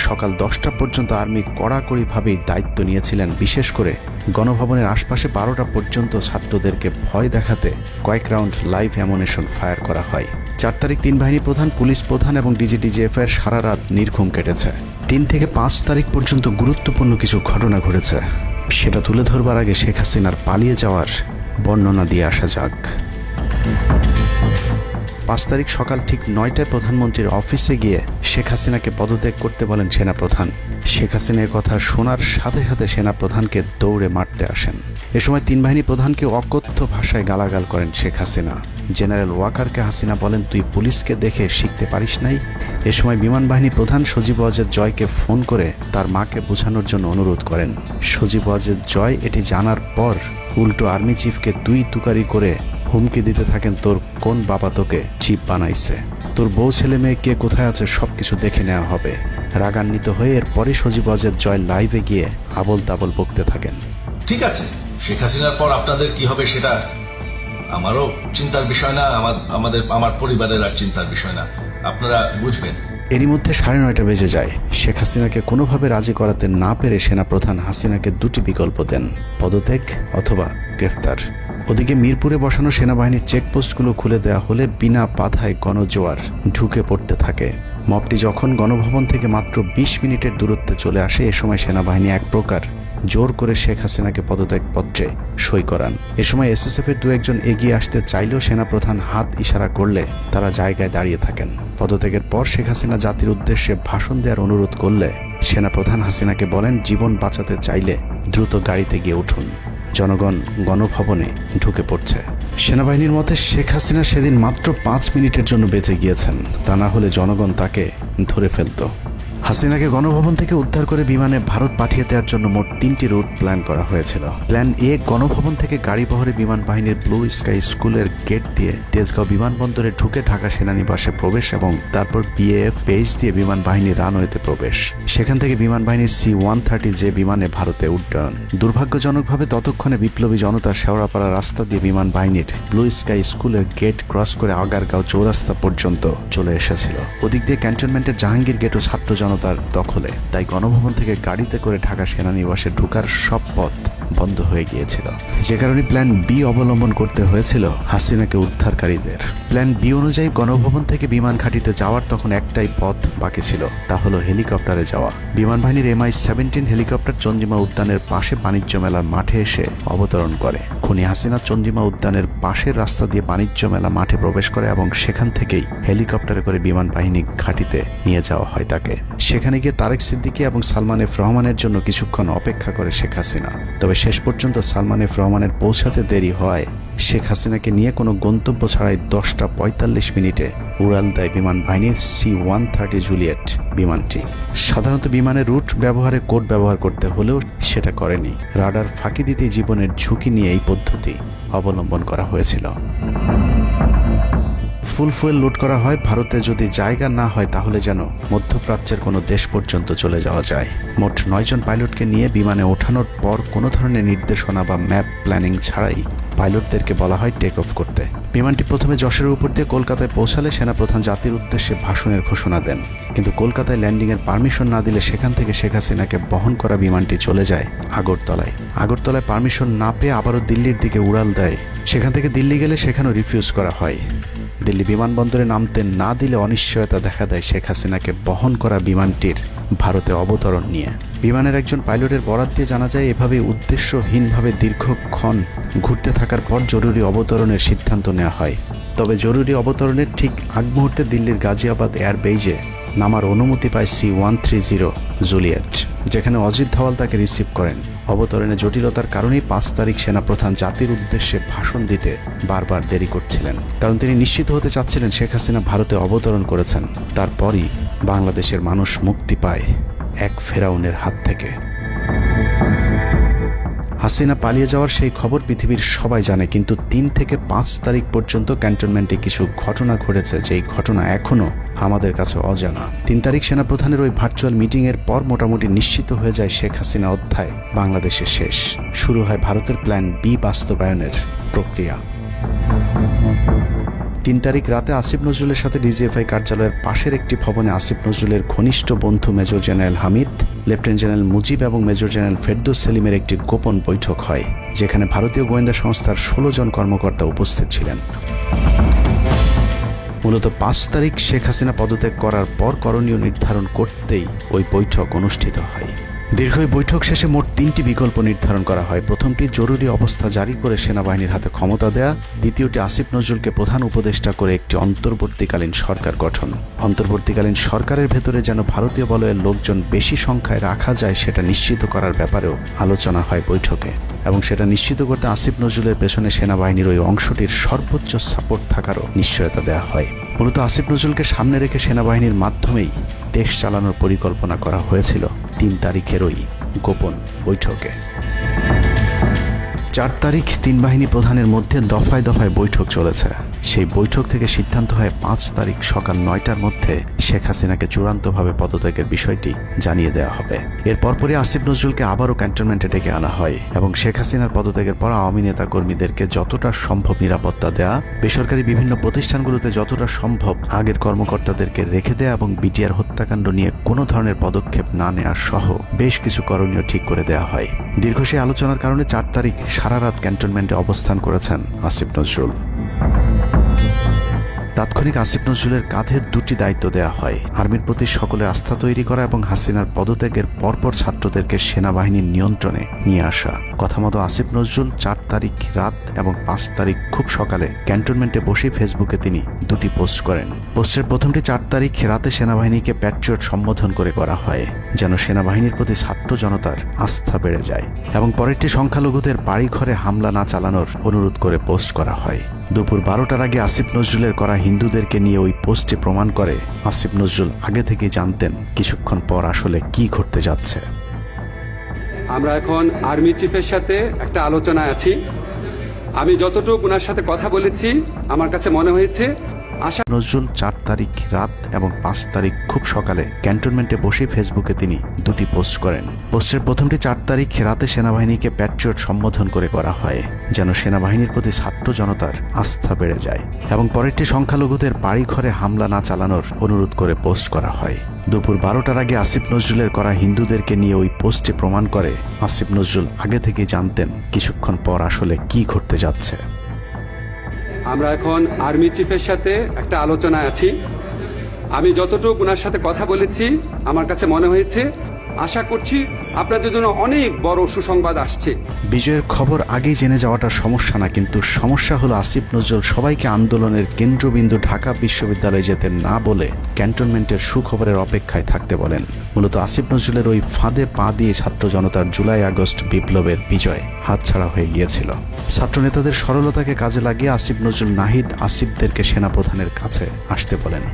সকাল 10টা পর্যন্ত আর্মি কড়াকড়িভাবেই দায়িত্ব নিয়েছিলেন। বিশেষ করে গণভবনের আশপাশে 12টা পর্যন্ত ছাত্রদেরকে ভয় দেখাতে কয়েক রাউন্ড লাইভ অ্যামুনেশন ফায়ার করা হয়। 4 তারিখ 3 বাহিনী প্রধান, পুলিশ প্রধান এবং DGDGF এর সারা রাত নির্ঘুম কেটেছে। 3 থেকে 5 তারিখ পর্যন্ত গুরুত্বপূর্ণ কিছু ঘটনা ঘটেছে, সেটা তুলে ধরবার আগে শেখ হাসিনার পালিয়ে যাওয়ার বর্ণনা দিয়ে আসা যাক। 5 তারিখ সকাল ঠিক 9টায় প্রধানমন্ত্রীর অফিসে গিয়ে শেখ হাসিনাকে পদত্যাগ করতে বলেন সেনাপ্রধান। শেখ হাসিনার কথা শোনার সাথে সাথে সেনাপ্রধানকে দৌড়ে মারতে আসেন। এ সময় 3 বাহিনী প্রধানকে অকথ্য ভাষায় গালাগাল করেন শেখ হাসিনা। জেনারেল ওয়াকারকে হাসিনা বলেন, তুই পুলিশকে দেখে শিখতে পারিস নাই। এ সময় বিমান বাহিনী প্রধান সজীব ওয়াজেদ জয়কে ফোন করে তার মাকে বোঝানোর জন্য অনুরোধ করেন। সজীব ওয়াজেদ জয় এটি জানার পর উল্টো আর্মি চিফকে তুই তুকারি করে হুমকি দিতে থাকেন, তোর কোন বাবা তোকে চিফ বানাইছে, তোর বউ ছেলে মেয়ে কে কোথায় আছে সবকিছু দেখে নেওয়া হবে। রাগান্বিত হয়ে এরপরে সজীব ওয়াজেদ জয় লাইভে গিয়ে আবল তাবল বকতে থাকেন। ঠিক আছে, শেখ হাসিনার পর আপনাদের কি হবে সেটা আমারও চিন্তার বিষয় না, আমার পরিবারের আর চিন্তার বিষয় না, আপনারা বুঝবেন। এরই মধ্যে 9:30 বেজে যায়। শেখ হাসিনাকে কোনোভাবে রাজি করাতে না পেরে সেনাপ্রধান হাসিনাকে 2টি বিকল্প দেন, পদত্যাগ অথবা গ্রেফতার। ওদিকে মিরপুরে বসানো সেনাবাহিনীর চেকপোস্টগুলো খুলে দেওয়া হলে বিনা বাধায় গণজোয়ার ঢুকে পড়তে থাকে। মবটি যখন গণভবন থেকে মাত্র 20 মিনিটের দূরত্বে চলে আসে, এ সময় সেনাবাহিনী এক প্রকার জোর করে শেখ হাসিনাকে পদত্যাগপত্রে সই করান। এ সময় এসএসএফের দু একজন এগিয়ে আসতে চাইলেও সেনাপ্রধান হাত ইশারা করলে তারা জায়গায় দাঁড়িয়ে থাকেন। পদত্যাগের পর শেখ হাসিনা জাতির উদ্দেশ্যে ভাষণ দেওয়ার অনুরোধ করলে সেনাপ্রধান হাসিনাকে বলেন, জীবন বাঁচাতে চাইলে দ্রুত গাড়িতে গিয়ে উঠুন, জনগণ গণভবনে ঢুকে পড়ছে। সেনাবাহিনীর মতে শেখ হাসিনা সেদিন মাত্র 5 মিনিটের জন্য বেঁচে গিয়েছেন, তা না হলে জনগণ তাকে ধরে ফেলত। হাসিনাকে গণভবন থেকে উদ্ধার করে বিমানে ভারত পাঠিয়ে দেওয়ার জন্য মোট 3টি রুট প্ল্যান করা হয়েছিল। প্ল্যান এ, গণভবন থেকে গাড়ি বহরে বিমান বাহিনীর ব্লু স্কাই স্কুলের গেট দিয়ে তেজগাঁও বিমানবন্দরে ঢুকে ঢাকা সেনানিবাসে প্রবেশ এবং তারপর বিএএফ বেস দিয়ে বিমান বাহিনীর রানওয়েতে প্রবেশ। সেখান থেকে বিমান বাহিনীর C-130 যে বিমানে ভারতে উড্ডয়ন। দুর্ভাগ্যজনকভাবে ততক্ষণে বিপ্লবী জনতা শেওড়াপাড়া রাস্তা দিয়ে বিমান বাহিনীর ব্লু স্কাই স্কুলের গেট ক্রস করে আগারগাঁও চৌরাস্তা পর্যন্ত চলে এসেছিল। ওদিক দিয়ে ক্যান্টনমেন্টের জাহাঙ্গীর গেটও ছাত্র জনতার দখলে, তাই গণভবন থেকে গাড়িতে করে ঢাকা সেনানিবাসে ঢোকার সব পথ বন্ধ হয়ে গিয়েছিল, যে কারণে প্ল্যান বি অবলম্বন করতে হয়েছিল হাসিনাকে উদ্ধারকারীদের। প্ল্যান বি অনুযায়ী গণভবন থেকে বিমান ঘাঁটিতে যাওয়ার তখন একটাই পথ বাকি ছিল, তা হলো হেলিকপ্টারে যাওয়া। বিমান বাহিনীর MI-17 হেলিকপ্টার চন্দ্রিমা উদ্যানের পাশে বাণিজ্য মেলার মাঠে এসে অবতরণ করে। খুনি হাসিনা চন্দ্রিমা উদ্যানের পাশের রাস্তা দিয়ে বাণিজ্য মেলা মাঠে প্রবেশ করে এবং সেখান থেকেই হেলিকপ্টারে করে বিমান বাহিনী ঘাঁটিতে নিয়ে যাওয়া হয় তাকে। সেখানে গিয়ে তারেক সিদ্দিকী এবং সালমান এফ রহমানের জন্য কিছুক্ষণ অপেক্ষা করে শেখ হাসিনা। তবে শেষ পর্যন্ত সালমান এফ রহমানের পৌঁছাতে দেরি হয় শেখ হাসিনাকে নিয়ে কোনো গন্তব্য ছাড়াই 10টা 45 মিনিটে উড়াল দেয় বিমান বাহিনীর C-130 জুলিয়েট বিমানটি। সাধারণত বিমানের রুট ব্যবহারে কোড ব্যবহার করতে হলেও সেটা করেনি। রাডার ফাঁকি দিতেই জীবনের ঝুঁকি নিয়ে এই পদ্ধতি অবলম্বন করা হয়েছিল। ফুল ফুয়েল লোড করা হয়। ভারতে যদি জায়গা না হয় তাহলে যেন মধ্যপ্রাচ্যের কোনো দেশ পর্যন্ত চলে যাওয়া যায়। মোট 9 জন পাইলটকে নিয়ে বিমানে ওঠানোর পর কোনো ধরনের নির্দেশনা বা ম্যাপ প্ল্যানিং ছাড়াই পাইলটদেরকে বলা হয় টেক অফ করতে। বিমানটি প্রথমে যশোরের উপর দিয়ে কলকাতায় পৌঁছালে সেনাপ্রধান জাতির উদ্দেশ্যে ভাষণের ঘোষণা দেন, কিন্তু কলকাতায় ল্যান্ডিংয়ের পারমিশন না দিলে সেখান থেকে শেখ হাসিনাকে বহন করা বিমানটি চলে যায় আগরতলায়। আগরতলায় পারমিশন না পেয়ে আবারও দিল্লির দিকে উড়াল দেয়। সেখান থেকে দিল্লি গেলে সেখানেও রিফিউজ করা হয়। দিল্লি বিমানবন্দরে নামতে না দিলে অনিশ্চয়তা দেখা দেয় শেখ হাসিনাকে বহন করা বিমানটির ভারতে অবতরণ নিয়ে। বিমানের একজন পাইলটের বরাত দিয়ে জানা যায়, এভাবে উদ্দেশ্যহীনভাবে দীর্ঘক্ষণ ঘুরতে থাকার পর জরুরি অবতরণের সিদ্ধান্ত নেওয়া হয়। তবে জরুরি অবতরণের ঠিক আগ মুহূর্তে দিল্লির গাজিয়াবাদ এয়ারবেজে নামার অনুমতি পায় C-130 জুলিয়েট, যেখানে অজিত ধওয়াল তাকে রিসিভ করেন। অবতরণে জটিলতার কারণেই 5 তারিখ সেনাপ্রধান জাতির উদ্দেশ্যে ভাষণ দিতে বারবার দেরি করছিলেন, কারণ তিনি নিশ্চিত হতে চাচ্ছিলেন শেখ হাসিনা ভারতে অবতরণ করেছেন। তারপরই বাংলাদেশের মানুষ মুক্তি পায় এক ফেরাউনের হাত থেকে। হাসিনা পালিয়ে যাওয়ার সেই খবর পৃথিবীর সবাই জানে, কিন্তু 3 থেকে 5 তারিখ পর্যন্ত ক্যান্টনমেন্টে কিছু ঘটনা ঘটেছে, যেই ঘটনা এখনও আমাদের কাছে অজানা। 3 তারিখ সেনাপ্রধানের ওই ভার্চুয়াল মিটিংয়ের পর মোটামুটি নিশ্চিত হয়ে যায় শেখ হাসিনা অধ্যায় বাংলাদেশের শেষ। শুরু হয় ভারতের প্ল্যান বি বাস্তবায়নের প্রক্রিয়া। 3 তারিখ রাতে আসিফ নজরুলের সাথে ডিজিএফআই কার্যালয়ের পাশের একটি ভবনে আসিফ নজরুলের ঘনিষ্ঠ বন্ধু major general Hamid, lieutenant general Mujib এবং মেজর জেনারেল ফেরদৌস সেলিমের একটি গোপন বৈঠক হয়, যেখানে ভারতীয় গোয়েন্দা সংস্থার 16 জন কর্মকর্তা উপস্থিত ছিলেন। মূলত 5 তারিখ শেখ হাসিনা পদত্যাগ করার পর করণীয় নির্ধারণ করতেই ওই বৈঠক অনুষ্ঠিত হয়। দীর্ঘ বৈঠক শেষে মোট 3টি বিকল্প নির্ধারণ করা হয়। প্রথমটি জরুরি অবস্থা জারি করে সেনাবাহিনীর হাতে ক্ষমতা দেয়া, দ্বিতীয়টি আসিফ নজরুলকে প্রধান উপদেষ্টা করে একটি অন্তর্বর্তীকালীন সরকার গঠন। অন্তর্বর্তীকালীন সরকারের ভেতরে যেন ভারতীয় বলয়ের লোকজন বেশি সংখ্যায় রাখা যায় সেটা নিশ্চিত করার ব্যাপারেও আলোচনা হয় বৈঠকে, এবং সেটা নিশ্চিত করতে আসিফ নজরুলের পেছনে সেনাবাহিনীর ওই অংশটির সর্বোচ্চ সাপোর্ট থাকারও নিশ্চয়তা দেওয়া হয়। মূলত আসিফ নজরুলকে সামনে রেখে সেনাবাহিনীর মাধ্যমেই দেশ চালানোর পরিকল্পনা করা হয়েছিল 3 তারিখের ওই গোপন বৈঠকে। 4 তারিখ 3 বাহিনী প্রধানের মধ্যে দফায় দফায় বৈঠক চলেছে। সেই বৈঠক থেকে সিদ্ধান্ত হয় 5 তারিখ সকাল 9টার মধ্যে শেখ হাসিনাকে চূড়ান্তভাবে পদত্যাগের বিষয়টি জানিয়ে দেওয়া হবে। এর পরপরই আসিফ নজরুলকে আবারও ক্যান্টনমেন্টে ডেকে আনা হয় এবং শেখ হাসিনার পদত্যাগের পর আওয়ামী নেতা কর্মীদেরকে যতটা সম্ভব নিরাপত্তা দেয়া, বেসরকারি বিভিন্ন প্রতিষ্ঠানগুলোতে যতটা সম্ভব আগের কর্মকর্তাদেরকে রেখে দেয়া এবং বিটিআর হত্যাকাণ্ড নিয়ে কোনো ধরনের পদক্ষেপ না নেওয়ার সহ বেশ কিছু করণীয় ঠিক করে দেওয়া হয়। দীর্ঘ সেই আলোচনার কারণে 4 তারিখ সারা রাত ক্যান্টনমেন্টে অবস্থান করেছেন আসিফ নজরুল। তাৎক্ষণিক আসিফ নজরুলের কাঁধে 2টি দায়িত্ব দেওয়া হয়: আর্মির প্রতি সকলের আস্থা তৈরি করা এবং হাসিনার পদত্যাগের পরপর ছাত্রদেরকে সেনাবাহিনীর নিয়ন্ত্রণে নিয়ে আসা। কথা মতো আসিফ নজরুল 4 তারিখ রাত এবং 5 তারিখ খুব সকালে ক্যান্টনমেন্টে বসে ফেসবুকে তিনি 2টি পোস্ট করেন। পোস্টের প্রথমটি 4 তারিখ রাতে সেনাবাহিনীকে প্যাট্রিয়ট সম্বোধন করে করা হয়, যেন সেনাবাহিনীর প্রতি ছাত্র জনতার আস্থা বেড়ে যায়, এবং পরেরটি সংখ্যালঘুদের বাড়িঘরে হামলা না চালানোর অনুরোধ করে পোস্ট করা হয়। দুপুর 12টার আগে আসিফ নজরুলের করা হিন্দুদেরকে নিয়ে ওই পোস্টে প্রমাণ করে আসিফ নজরুল আগে থেকেই জানতেন কিছুক্ষণ পর আসলে কি ঘটতে যাচ্ছে। আমরা এখন আর্মি চিফের সাথে একটা আলোচনায় আছি। আমি যতটুকু ওনার সাথে কথা বলেছি আমার কাছে মনে হয়েছে নজরুল 4 তারিখ রাত এবং 5 তারিখ খুব সকালে ক্যান্টনমেন্টে বসে ফেসবুকে তিনি 2টি পোস্ট করেন। পোস্টের প্রথমটি 4 তারিখ রাতে সেনাবাহিনীকে প্যাট্রিয়ট সম্বোধন করে করা হয়, যেন সেনাবাহিনীর প্রতি ছাত্র জনতার আস্থা বেড়ে যায়, এবং পরেরটি সংখ্যালঘুদের বাড়িঘরে হামলা না চালানোর অনুরোধ করে পোস্ট করা হয়। দুপুর 12টার আগে আসিফ নজরুলের করা হিন্দুদেরকে নিয়ে ওই পোস্টে প্রমাণ করে আসিফ নজরুল আগে থেকেই জানতেন কিছুক্ষণ পর আসলে কি ঘটতে যাচ্ছে। আমরা এখন আর্মি চিফের সাথে একটা আলোচনায় আছি। আমি যতটুকু ওনার সাথে কথা বলেছি আমার কাছে মনে হয়েছে, আশা করছি আপনাদের জন্য অনেক বড় সুসংবাদ আসছে। বিজয়ের খবর আগেই জেনে যাওয়াটা সমস্যা না, কিন্তু সমস্যা হলো আসিফ নজরুল সবাইকে আন্দোলনের কেন্দ্রবিন্দু ঢাকা বিশ্ববিদ্যালয়ে যেতে না বলে ক্যান্টনমেন্টের সুখবরের অপেক্ষায় থাকতে বলেন। মূলত আসিফ নজরুলের ওই ফাঁদে পা দিয়ে ছাত্র জনতার জুলাই আগস্ট বিপ্লবের বিজয় হাতছাড়া হয়ে গিয়েছিল। ছাত্র নেতাদের সরলতাকে কাজে লাগিয়ে আসিফ নজরুল নাহিদ আসিফদেরকে সেনাপ্রধানের কাছে আসতে বলেন।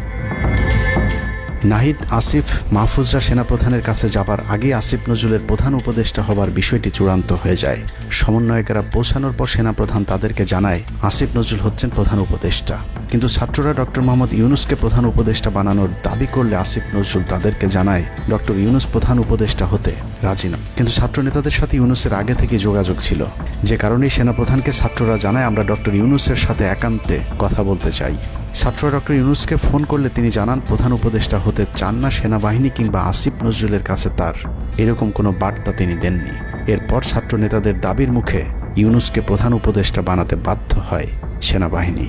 নাহিদ, আসিফ, মাহফুজরা সেনাপ্রধানের কাছে যাবার আগে আসিফ নজরুলের প্রধান উপদেষ্টা হবার বিষয়টি চূড়ান্ত হয়ে যায়। সমন্বয়কেরা পৌঁছানোর পর সেনাপ্রধান তাদেরকে জানায় আসিফ নজরুল হচ্ছেন প্রধান উপদেষ্টা, কিন্তু ছাত্ররা ডক্টর মোহাম্মদ ইউনুসকে প্রধান উপদেষ্টা বানানোর দাবি করলে আসিফ নজরুল তাদেরকে জানায় ডক্টর ইউনুস প্রধান উপদেষ্টা হতে রাজি না। কিন্তু ছাত্র নেতাদের সাথে ইউনুসের আগে থেকে যোগাযোগ ছিল, যে কারণেই সেনাপ্রধানকে ছাত্ররা জানায় আমরা ডক্টর ইউনুসের সাথে একান্তে কথা বলতে চাই। ছাত্ররা ডক্টর ইউনুসকে ফোন করলে তিনি জানান প্রধান উপদেষ্টা হতে চান না সেনাবাহিনী কিংবা আসিফ নজরুলের কাছে তার এরকম কোনো বার্তা তিনি দেননি। এরপর ছাত্র নেতাদের দাবির মুখে ইউনুসকে প্রধান উপদেষ্টা বানাতে বাধ্য হয় সেনাবাহিনী।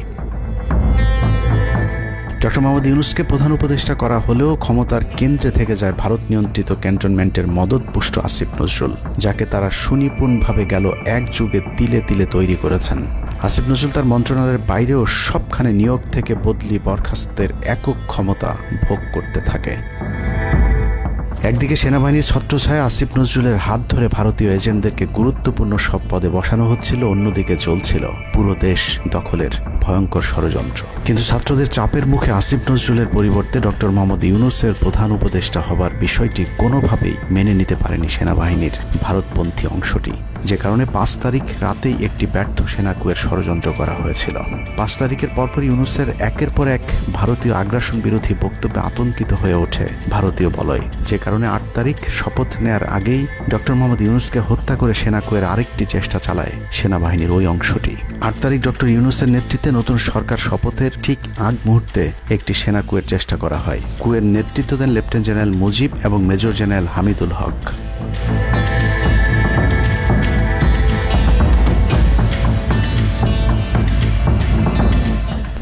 ডক্টর মোহাম্মদ ইউনুসকে প্রধান উপদেষ্টা করা হলেও ক্ষমতার কেন্দ্রে থেকে যায় ভারত নিয়ন্ত্রিত ক্যান্টনমেন্টের মদতপুষ্ট আসিফ নজরুল, যাকে তারা সুনিপুণভাবে গেল এক যুগে তিলে তিলে তৈরি করেছেন। আসিফ নজরুল তার মন্ত্রণালয়ের বাইরেও সবখানে নিয়োগ থেকে বদলি বরখাস্তের একক ক্ষমতা ভোগ করতে থাকে। একদিকে সেনাবাহিনীর ছত্রছায়া আসিফ নজরুলের হাত ধরে ভারতীয় এজেন্টদেরকে গুরুত্বপূর্ণ সব পদে বসানো হচ্ছিল, অন্যদিকে চলছিল পুরো দেশ দখলের ভয়ঙ্কর ষড়যন্ত্র। কিন্তু ছাত্রদের চাপের মুখে আসিফ নজরুলের পরিবর্তে ডক্টর মোহাম্মদ ইউনুসের প্রধান উপদেষ্টা হবার বিষয়টি কোনোভাবেই মেনে নিতে পারেনি সেনাবাহিনীর ভারতপন্থী অংশটি, যে কারণে 5 তারিখ রাতেই একটি ব্যর্থ সেনাকুয়ের ষড়যন্ত্র করা হয়েছিল। 5 তারিখের পরপরই ইউনুসের একের পর এক ভারতীয় আগ্রাসন বিরোধী বক্তব্যে আতঙ্কিত হয়ে ওঠে ভারতীয় বলয়, যে কারণে 8 তারিখ শপথ নেয়ার আগেই ডক্টর মোহাম্মদ ইউনুসকে হত্যা করে সেনাকুয়ের আরেকটি চেষ্টা চালায় সেনাবাহিনীর ওই অংশটি। 8 তারিখ ডক্টর ইউনুসের নেতৃত্বে নতুন সরকার শপথের ঠিক আগ মুহূর্তে একটি সেনাকুয়ের চেষ্টা করা হয়। কুয়ের নেতৃত্ব দেন লেফটেন্যান্ট জেনারেল মুজিব এবং মেজর জেনারেল হামিদুল হক।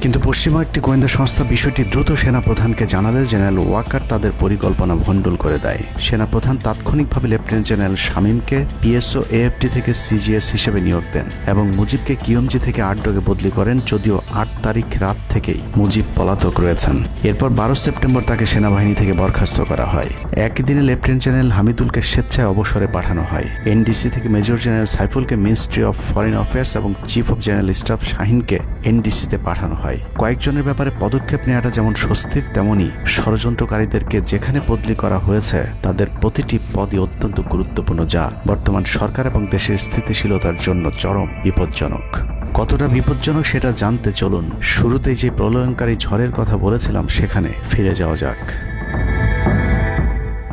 কিন্তু পশ্চিমা একটি গোয়েন্দা সংস্থা বিষয়টি দ্রুত সেনাপ্রধানকে জানালে জেনারেল ওয়াকার তাদের পরিকল্পনা ভণ্ডুল করে দেয়। সেনাপ্রধান তাৎক্ষণিকভাবে লেফটেন্যান্ট জেনারেল শামীমকে পিএসও এএফটি থেকে সিজিএস হিসেবে নিয়োগ দেন এবং মুজিবকে কিয়মজি থেকে আটডগে বদলি করেন, যদিও 8 তারিখ রাত থেকেই মুজিব পলাতক রয়েছেন। এরপর 12 সেপ্টেম্বর তাকে সেনাবাহিনী থেকে বরখাস্ত করা হয়। একই দিনে লেফটেন্যান্ট জেনারেল হামিদুলকে স্বেচ্ছায় অবসরে পাঠানো হয়। এনডিসি থেকে মেজর জেনারেল সাইফুলকে মিনিস্ট্রি অফ ফরেন অ্যাফেয়ার্স এবং চিফ অফ জেনারেল স্টাফ শাহিনকে এনডিসিতে পাঠানো হয়। কয়েকজনের ব্যাপারে পদক্ষেপ নেওয়াটা যেমন স্বস্তির, তেমনই ষড়যন্ত্রকারীদেরকে যেখানে বদলি করা হয়েছে তাদের প্রতিটি পদই অত্যন্ত গুরুত্বপূর্ণ, যা বর্তমান সরকার এবং দেশের স্থিতিশীলতার জন্য চরম বিপজ্জনক। কতটা বিপজ্জনক সেটা জানতে চলুন শুরুতেই যে প্রলয়ঙ্কারী ঝড়ের কথা বলেছিলাম সেখানে ফিরে যাওয়া যাক।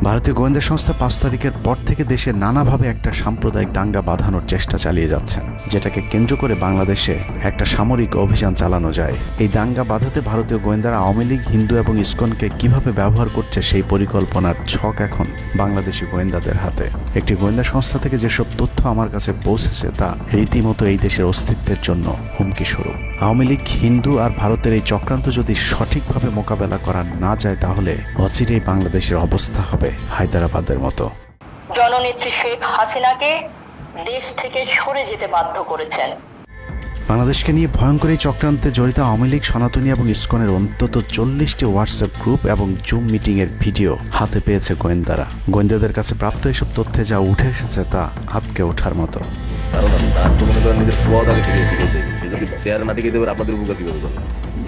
ভারতীয় গোয়েন্দা সংস্থা 5 তারিখের পর থেকে দেশে নানাভাবে একটা সাম্প্রদায়িক দাঙ্গা বাঁধানোর চেষ্টা চালিয়ে যাচ্ছেন, যেটাকে কেন্দ্র করে বাংলাদেশে একটা সামরিক অভিযান চালানো যায়। এই দাঙ্গা বাঁধাতে ভারতীয় গোয়েন্দারা আওয়ামী লীগ, হিন্দু এবং ইসকনকে কিভাবে ব্যবহার করছে সেই পরিকল্পনার ছক এখন বাংলাদেশি গোয়েন্দাদের হাতে। একটি গোয়েন্দা সংস্থা থেকে যেসব তথ্য আমার কাছে পৌঁছেছে তা রীতিমতো এই দেশের অস্তিত্বের জন্য হুমকি স্বরূপ। আওয়ামী লীগ, হিন্দু আর ভারতের এই চক্রান্ত যদি সঠিকভাবে মোকাবেলা করা না যায় তাহলে অচিরেই বাংলাদেশের অবস্থা হবে হায়দ্রাবাদের মতো। জননেত্রী শেখ হাসিনাকে দেশ থেকে সরে যেতে বাধ্য করেছেন। বাংলাদেশকে নিয়ে ভয়ঙ্কর এই চক্রান্তে জড়িত আওয়ামী লীগ, সনাতনী এবং ইসকনের অন্তত 40টি হোয়াটসঅ্যাপ গ্রুপ এবং জুম মিটিং এর ভিডিও হাতে পেয়েছে গোয়েন্দারা। গোয়েন্দাদের কাছে প্রাপ্ত এসব তথ্যে যা উঠে এসেছে তা আটকে ওঠার মতো।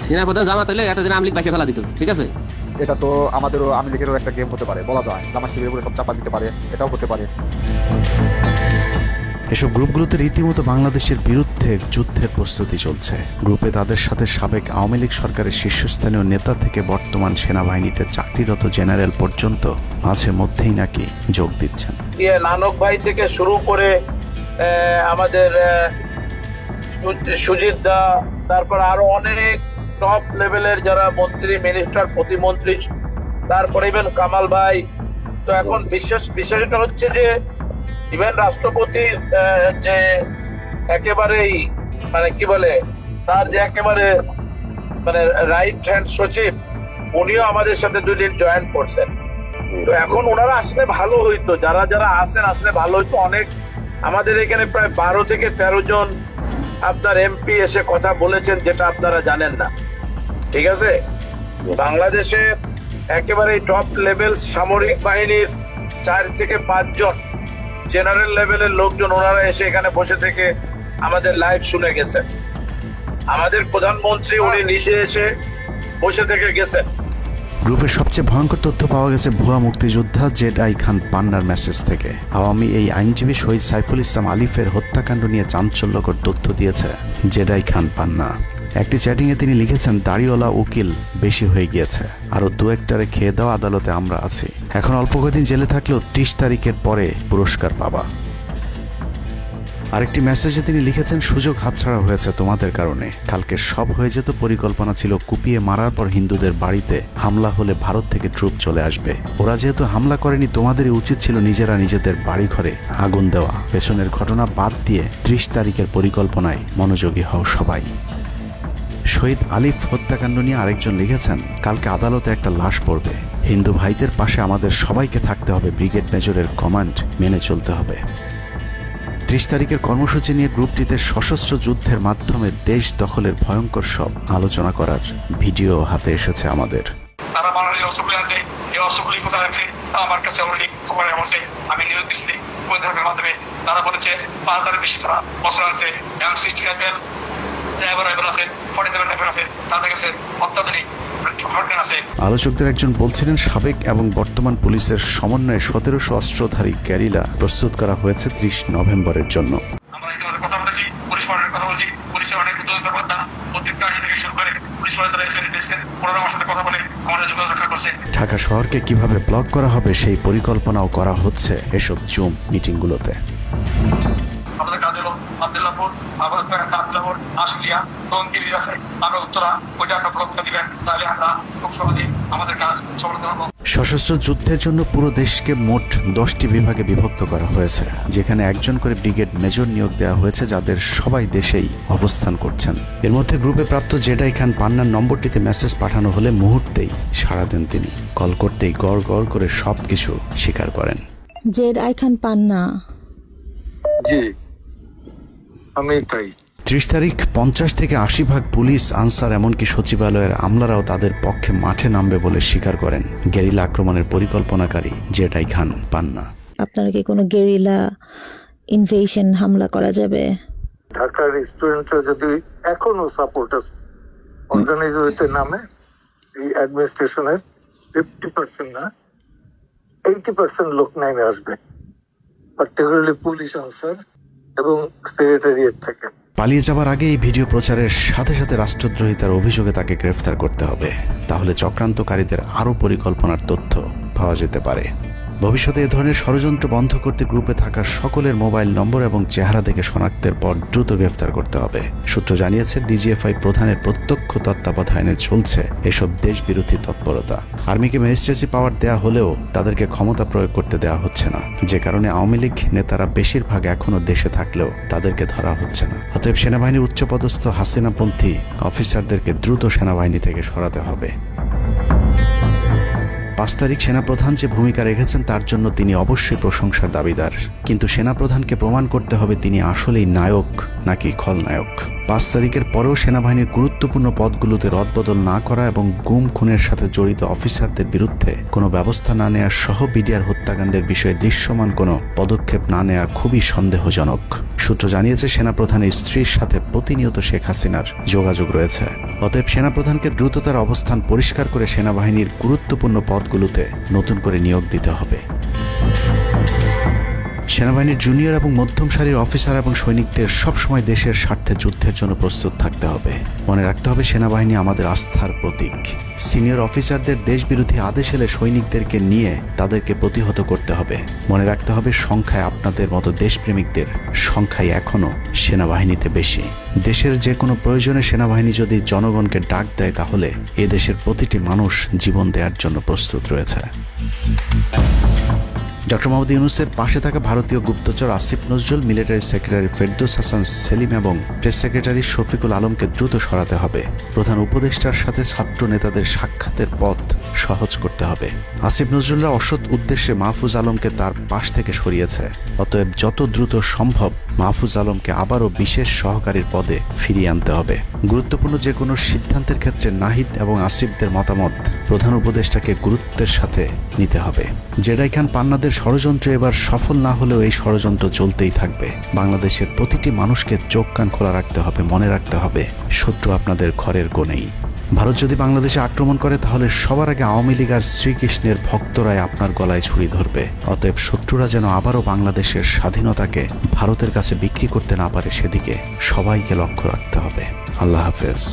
সেনাপ্রধান জামাত হলে এতদিন আওয়ামী লীগ বাইসে ফেলা দিত, ঠিক আছে? এটা তো আমাদেরও আওয়ামী লীগেরও একটা গেম হতে পারে, বলা যায় জামাত শিবিরের উপরে সব চাপা দিতে পারে, এটাও হতে পারে। এসব গ্রুপগুলোতে রীতিমতো বাংলাদেশের বিরুদ্ধে যুদ্ধের প্রস্তুতি চলছে। গ্রুপে তাদের সাথে সাবেক আওয়ামী লীগ সরকারের শীর্ষস্থানীয় নেতা থেকে বর্তমান সেনাবাহিনীতে চাকরিরত জেনারেল পর্যন্ত মাঝে মধ্যেই নাকি যোগ দিচ্ছেন। নানক ভাই থেকে শুরু করে আমাদের সুজিত দা, তারপর আরো অনেক টপ লেভেলের যারা মন্ত্রী, মিনিস্টার, প্রতিমন্ত্রী, তারপরে ইভেন কামাল ভাই। তো এখন বিষয়টা হচ্ছে যে ইভেন রাষ্ট্রপতির যে একেবারেই মানে কি বলে তার যে একেবারে মানে রাইট হ্যান্ড সচিব, উনিও আমাদের সাথে 2 দিন জয়েন করছেন। তো এখন ওনারা আসলে ভালো হইতো, যারা যারা আসেন আসলে ভালো হইতো। অনেক আমাদের এখানে প্রায় 12 থেকে 13 জন আপনার এমপি এসে কথা বলেছেন, যেটা আপনারা জানেন না, ঠিক আছে? বাংলাদেশে একেবারে টপ লেভেল সামরিক বাহিনীর 4 থেকে 5 জন জেনারেল লেভেলের লোকজন ওনারা এসে এখানে বসে থেকে আমাদের লাইভ শুনে গেছেন। আমাদের প্রধানমন্ত্রী উনি নিজে এসে বসে থেকে গেছেন। গ্রুপের সবচেয়ে ভয়ঙ্কর তথ্য পাওয়া গেছে ভুয়া মুক্তিযোদ্ধা জেডাই খান পান্নার মেসেজ থেকে। আওয়ামী এই আইনজীবী শহীদ সাইফুল ইসলাম আলিফের হত্যাকাণ্ড নিয়ে চাঞ্চল্যকর তথ্য দিয়েছে জেডাই খান পান্না। একটি চ্যাটিংয়ে তিনি লিখেছেন, দাড়িওয়ালা উকিল বেশি হয়ে গিয়েছে, আরো 2-1টারে খেয়ে দাও, আদালতে আমরা আছি, এখন অল্প কদিন জেলে থাকলেও 30 তারিখের পরে পুরস্কার পাবা। আরেকটি মেসেজে তিনি লিখেছেন, সুযোগ হাতছাড়া হয়েছে তোমাদের কারণে, কালকে সব হয়ে যেত। পরিকল্পনা ছিল কুপিয়ে মারার পর হিন্দুদের বাড়িতে হামলা হলে ভারত থেকে ট্রুপ চলে আসবে। ওরা যেহেতু হামলা করেনি, তোমাদেরই উচিত ছিল নিজেরা নিজেদের বাড়ি ঘরে আগুন দেওয়া। পেছনের ঘটনা বাদ দিয়ে 30 তারিখের পরিকল্পনায় মনোযোগী হও সবাই। শহীদ আলিফ হত্যাকাণ্ড নিয়ে আরেকজন লিখেছেন, কালকে আদালতে একটা লাশ পড়বে, হিন্দু ভাইদের পাশে আমাদের সবাইকে থাকতে হবে, ব্রিগেড মেজরের কমান্ড মেনে চলতে হবে। 30 তারিখের কর্মসূচি নিয়ে গ্রুপটিতে সশস্ত্র যুদ্ধের মাধ্যমে দেশ দখলের ভয়ঙ্কর সব আলোচনা করার ভিডিও হাতে এসেছে আমাদের। তারা বাঙালি অস্ত্রগুলি আছে, এই অস্ত্রগুলি কোথায় আছে আমার কাছে অলরেডি খবর এসেছে। আমি নিউজ দিচ্ছি গোয়েন্দাদের মাধ্যমে, তারা বলেছে 5000-এর বেশি তারা অস্ত্র আছে, M60 রাইফেল, সাইবার রাইফেল আছে, 47 রাইফেল আছে, তাদের কাছে অত্যাধুনিক শটগান আছে। আলোচকদের একজন বলছিলেন, সাবেক এবং বর্তমান পুলিশের সমন্বয়ে 1700 অস্ত্রধারী গ্যারিলা প্রস্তুত করা হয়েছে 30 নভেম্বরের জন্য। আমরা ইতিমধ্যে কথা বলেছি, পুলিশ পার্টির কথা বলছি, পুলিশের অনেক উদ্যোগের কথা, প্রত্যেকটা আইন থেকে শুরু করে পুলিশ পার্টিরা এসে এসেছেন, ওনারা আমার সাথে কথা বলে আমাদের যোগাযোগ রক্ষা করছে। ঢাকা শহরকে কিভাবে ব্লক করা হবে সেই পরিকল্পনাও করা হচ্ছে এসব জুম মিটিংগুলোতে। আমাদের কাজে হলো আব্দুল্লাহপুর, আব্দুল্লাহপুর, আশুলিয়া, টঙ্গী আছে, আমরা উত্তরা ওইটা একটা ব্লক দিবেন, তাহলে আমরা খুব সহজে আমাদের কাজ সফল করব। সশস্ত্র যুদ্ধের জন্য পুরো দেশকে মোট 10টি বিভাগে বিভক্ত করা হয়েছে, যেখানে একজন করে ব্রিগেড মেজর নিয়োগ দেওয়া হয়েছে, যাদের সবাই দেশেই অবস্থান করছেন। এর মধ্যে গ্রুপে প্রাপ্ত জেডাই খান পান্নার নম্বরটিতে মেসেজ পাঠানো হলে মুহূর্তেই সাড়া দেন তিনি। কল করতেই গড় গড় করে সবকিছু স্বীকার করেন। জেডাই খান পান্না, জি আমি তাই। 30 তারিখ 50 থেকে 80% পুলিশ, আনসার, এমনকি সচিবালয়ের আমলারাও তাদের পক্ষে মাঠে নামবে বলে স্বীকার করেন গেরিলা আক্রমণের পরিকল্পনাকারী জেডাই খান পান্না। আপনারা কি কোনো গেরিলা ইনভেশন হামলা করা যাবে? ঢাকার স্টুডেন্টরা যদি এখনো সাপোর্টার্স অর্গানাইজ হইতে নামে, এই অ্যাডমিনিস্ট্রেশনের 50% না 80% লোক নেমে আসবে, পার্টিকুলারলি পুলিশ, আনসার এবং সেক্রেটারিয়েট থেকে। পালিয়ে যাবার আগে এই ভিডিও প্রচারের সাথে সাথে রাষ্ট্রদ্রোহিতার অভিযোগে তাকে গ্রেফতার করতে হবে, তাহলে চক্রান্তকারীদের আরও পরিকল্পনার তথ্য পাওয়া যেতে পারে। ভবিষ্যতে এ ধরনের ষড়যন্ত্র বন্ধ করতে গ্রুপে থাকা সকলের মোবাইল নম্বর এবং চেহারা দেখে শনাক্তের পর দ্রুত গ্রেফতার করতে হবে। সূত্র জানিয়েছে, ডিজিএফআই প্রধানের প্রত্যক্ষ তত্ত্বাবধানে চলছে এসব দেশবিরোধী তৎপরতা। আর্মিকে ম্যাজিস্ট্রেসি পাওয়ার দেয়া হলেও তাদেরকে ক্ষমতা প্রয়োগ করতে দেওয়া হচ্ছে না, যে কারণে আওয়ামী লীগ নেতারা বেশিরভাগ এখনও দেশে থাকলেও তাদেরকে ধরা হচ্ছে না। অতএব সেনাবাহিনীর উচ্চপদস্থ হাসিনাপন্থী অফিসারদেরকে দ্রুত সেনাবাহিনী থেকে সরাতে হবে। 5 তারিখ সেনাপ্রধান যে ভূমিকা রেখেছেন তার জন্য তিনি অবশ্যই প্রশংসার দাবিদার, কিন্তু সেনাপ্রধানকে প্রমাণ করতে হবে তিনি আসলেই নায়ক নাকি খলনায়ক। 5 তারিখের পরেও সেনাবাহিনীর গুরুত্বপূর্ণ পদগুলোতে রদবদল না করা এবং গুম খুনের সাথে জড়িত অফিসারদের বিরুদ্ধে কোনো ব্যবস্থা না নেওয়া সহ বিডিআর হত্যাকাণ্ডের বিষয়ে দৃশ্যমান কোনো পদক্ষেপ না নেওয়া খুবই সন্দেহজনক। সূত্র জানিয়েছে, সেনাপ্রধানের স্ত্রীর সাথে প্রতিনিয়ত শেখ হাসিনার যোগাযোগ রয়েছে। অতএব সেনাপ্রধানকে দ্রুত তার অবস্থান পরিষ্কার করে সেনাবাহিনীর গুরুত্বপূর্ণ পদগুলোতে নতুন করে নিয়োগ দিতে হবে। সেনাবাহিনীর জুনিয়র এবং মধ্যম সারির অফিসার এবং সৈনিকদের সবসময় দেশের স্বার্থে যুদ্ধের জন্য প্রস্তুত থাকতে হবে। মনে রাখতে হবে, সেনাবাহিনী আমাদের আস্থার প্রতীক। সিনিয়র অফিসারদের দেশবিরোধী আদেশ এলে সৈনিকদেরকে নিয়ে তাদেরকে প্রতিহত করতে হবে। মনে রাখতে হবে, সংখ্যায় আপনাদের মতো দেশপ্রেমিকদের সংখ্যাই এখনও সেনাবাহিনীতে বেশি। দেশের যে কোনো প্রয়োজনে সেনাবাহিনী যদি জনগণকে ডাক দেয়, তাহলে এ দেশের প্রতিটি মানুষ জীবন দেওয়ার জন্য প্রস্তুত রয়েছে। ডক্টর মোহাম্মদ ইউনূসের পাশে থাকা ভারতীয় গুপ্তচর আসিফ নজরুল, মিলিটারি সেক্রেটারি ফেরদৌস হাসান সেলিম এবং প্রেস সেক্রেটারি শফিকুল আলমকে দ্রুত সরাতে হবে। প্রধান উপদেষ্টার সাথে ছাত্র নেতাদের সাক্ষাতের পথ সহজ করতে হবে। আসিফ নজরুলরা অসৎ উদ্দেশ্যে মাহফুজ আলমকে তার পাশ থেকে সরিয়েছে। অতএব যত দ্রুত সম্ভব মাহফুজ আলমকে আবারও বিশেষ সহকারীর পদে ফিরিয়ে আনতে হবে। গুরুত্বপূর্ণ যে কোনো সিদ্ধান্তের ক্ষেত্রে নাহিদ এবং আসিফদের মতামত প্রধান উপদেষ্টাকে গুরুত্বের সাথে নিতে হবে। জেডাই খান পান্নাদের ষড়যন্ত্র এবার সফল না হলেও এই ষড়যন্ত্র চলতেই থাকবে। বাংলাদেশের প্রতিটি মানুষকে চোখ কান খোলা রাখতে হবে, মনে রাখতে হবে শত্রু আপনাদের ঘরের কোণেই। ভারত যদি বাংলাদেশে আক্রমণ করে, তাহলে সবার আগে আওয়ামী লীগ আর শ্রীকৃষ্ণের ভক্তরাই আপনার গলায় ছুরি ধরবে। অতএব শত্রুরা যেন আবারও বাংলাদেশের স্বাধীনতাকে ভারতের কাছে বিক্রি করতে না পারে, সেদিকে সবাইকে লক্ষ্য রাখতে হবে। আল্লাহ হাফেজ।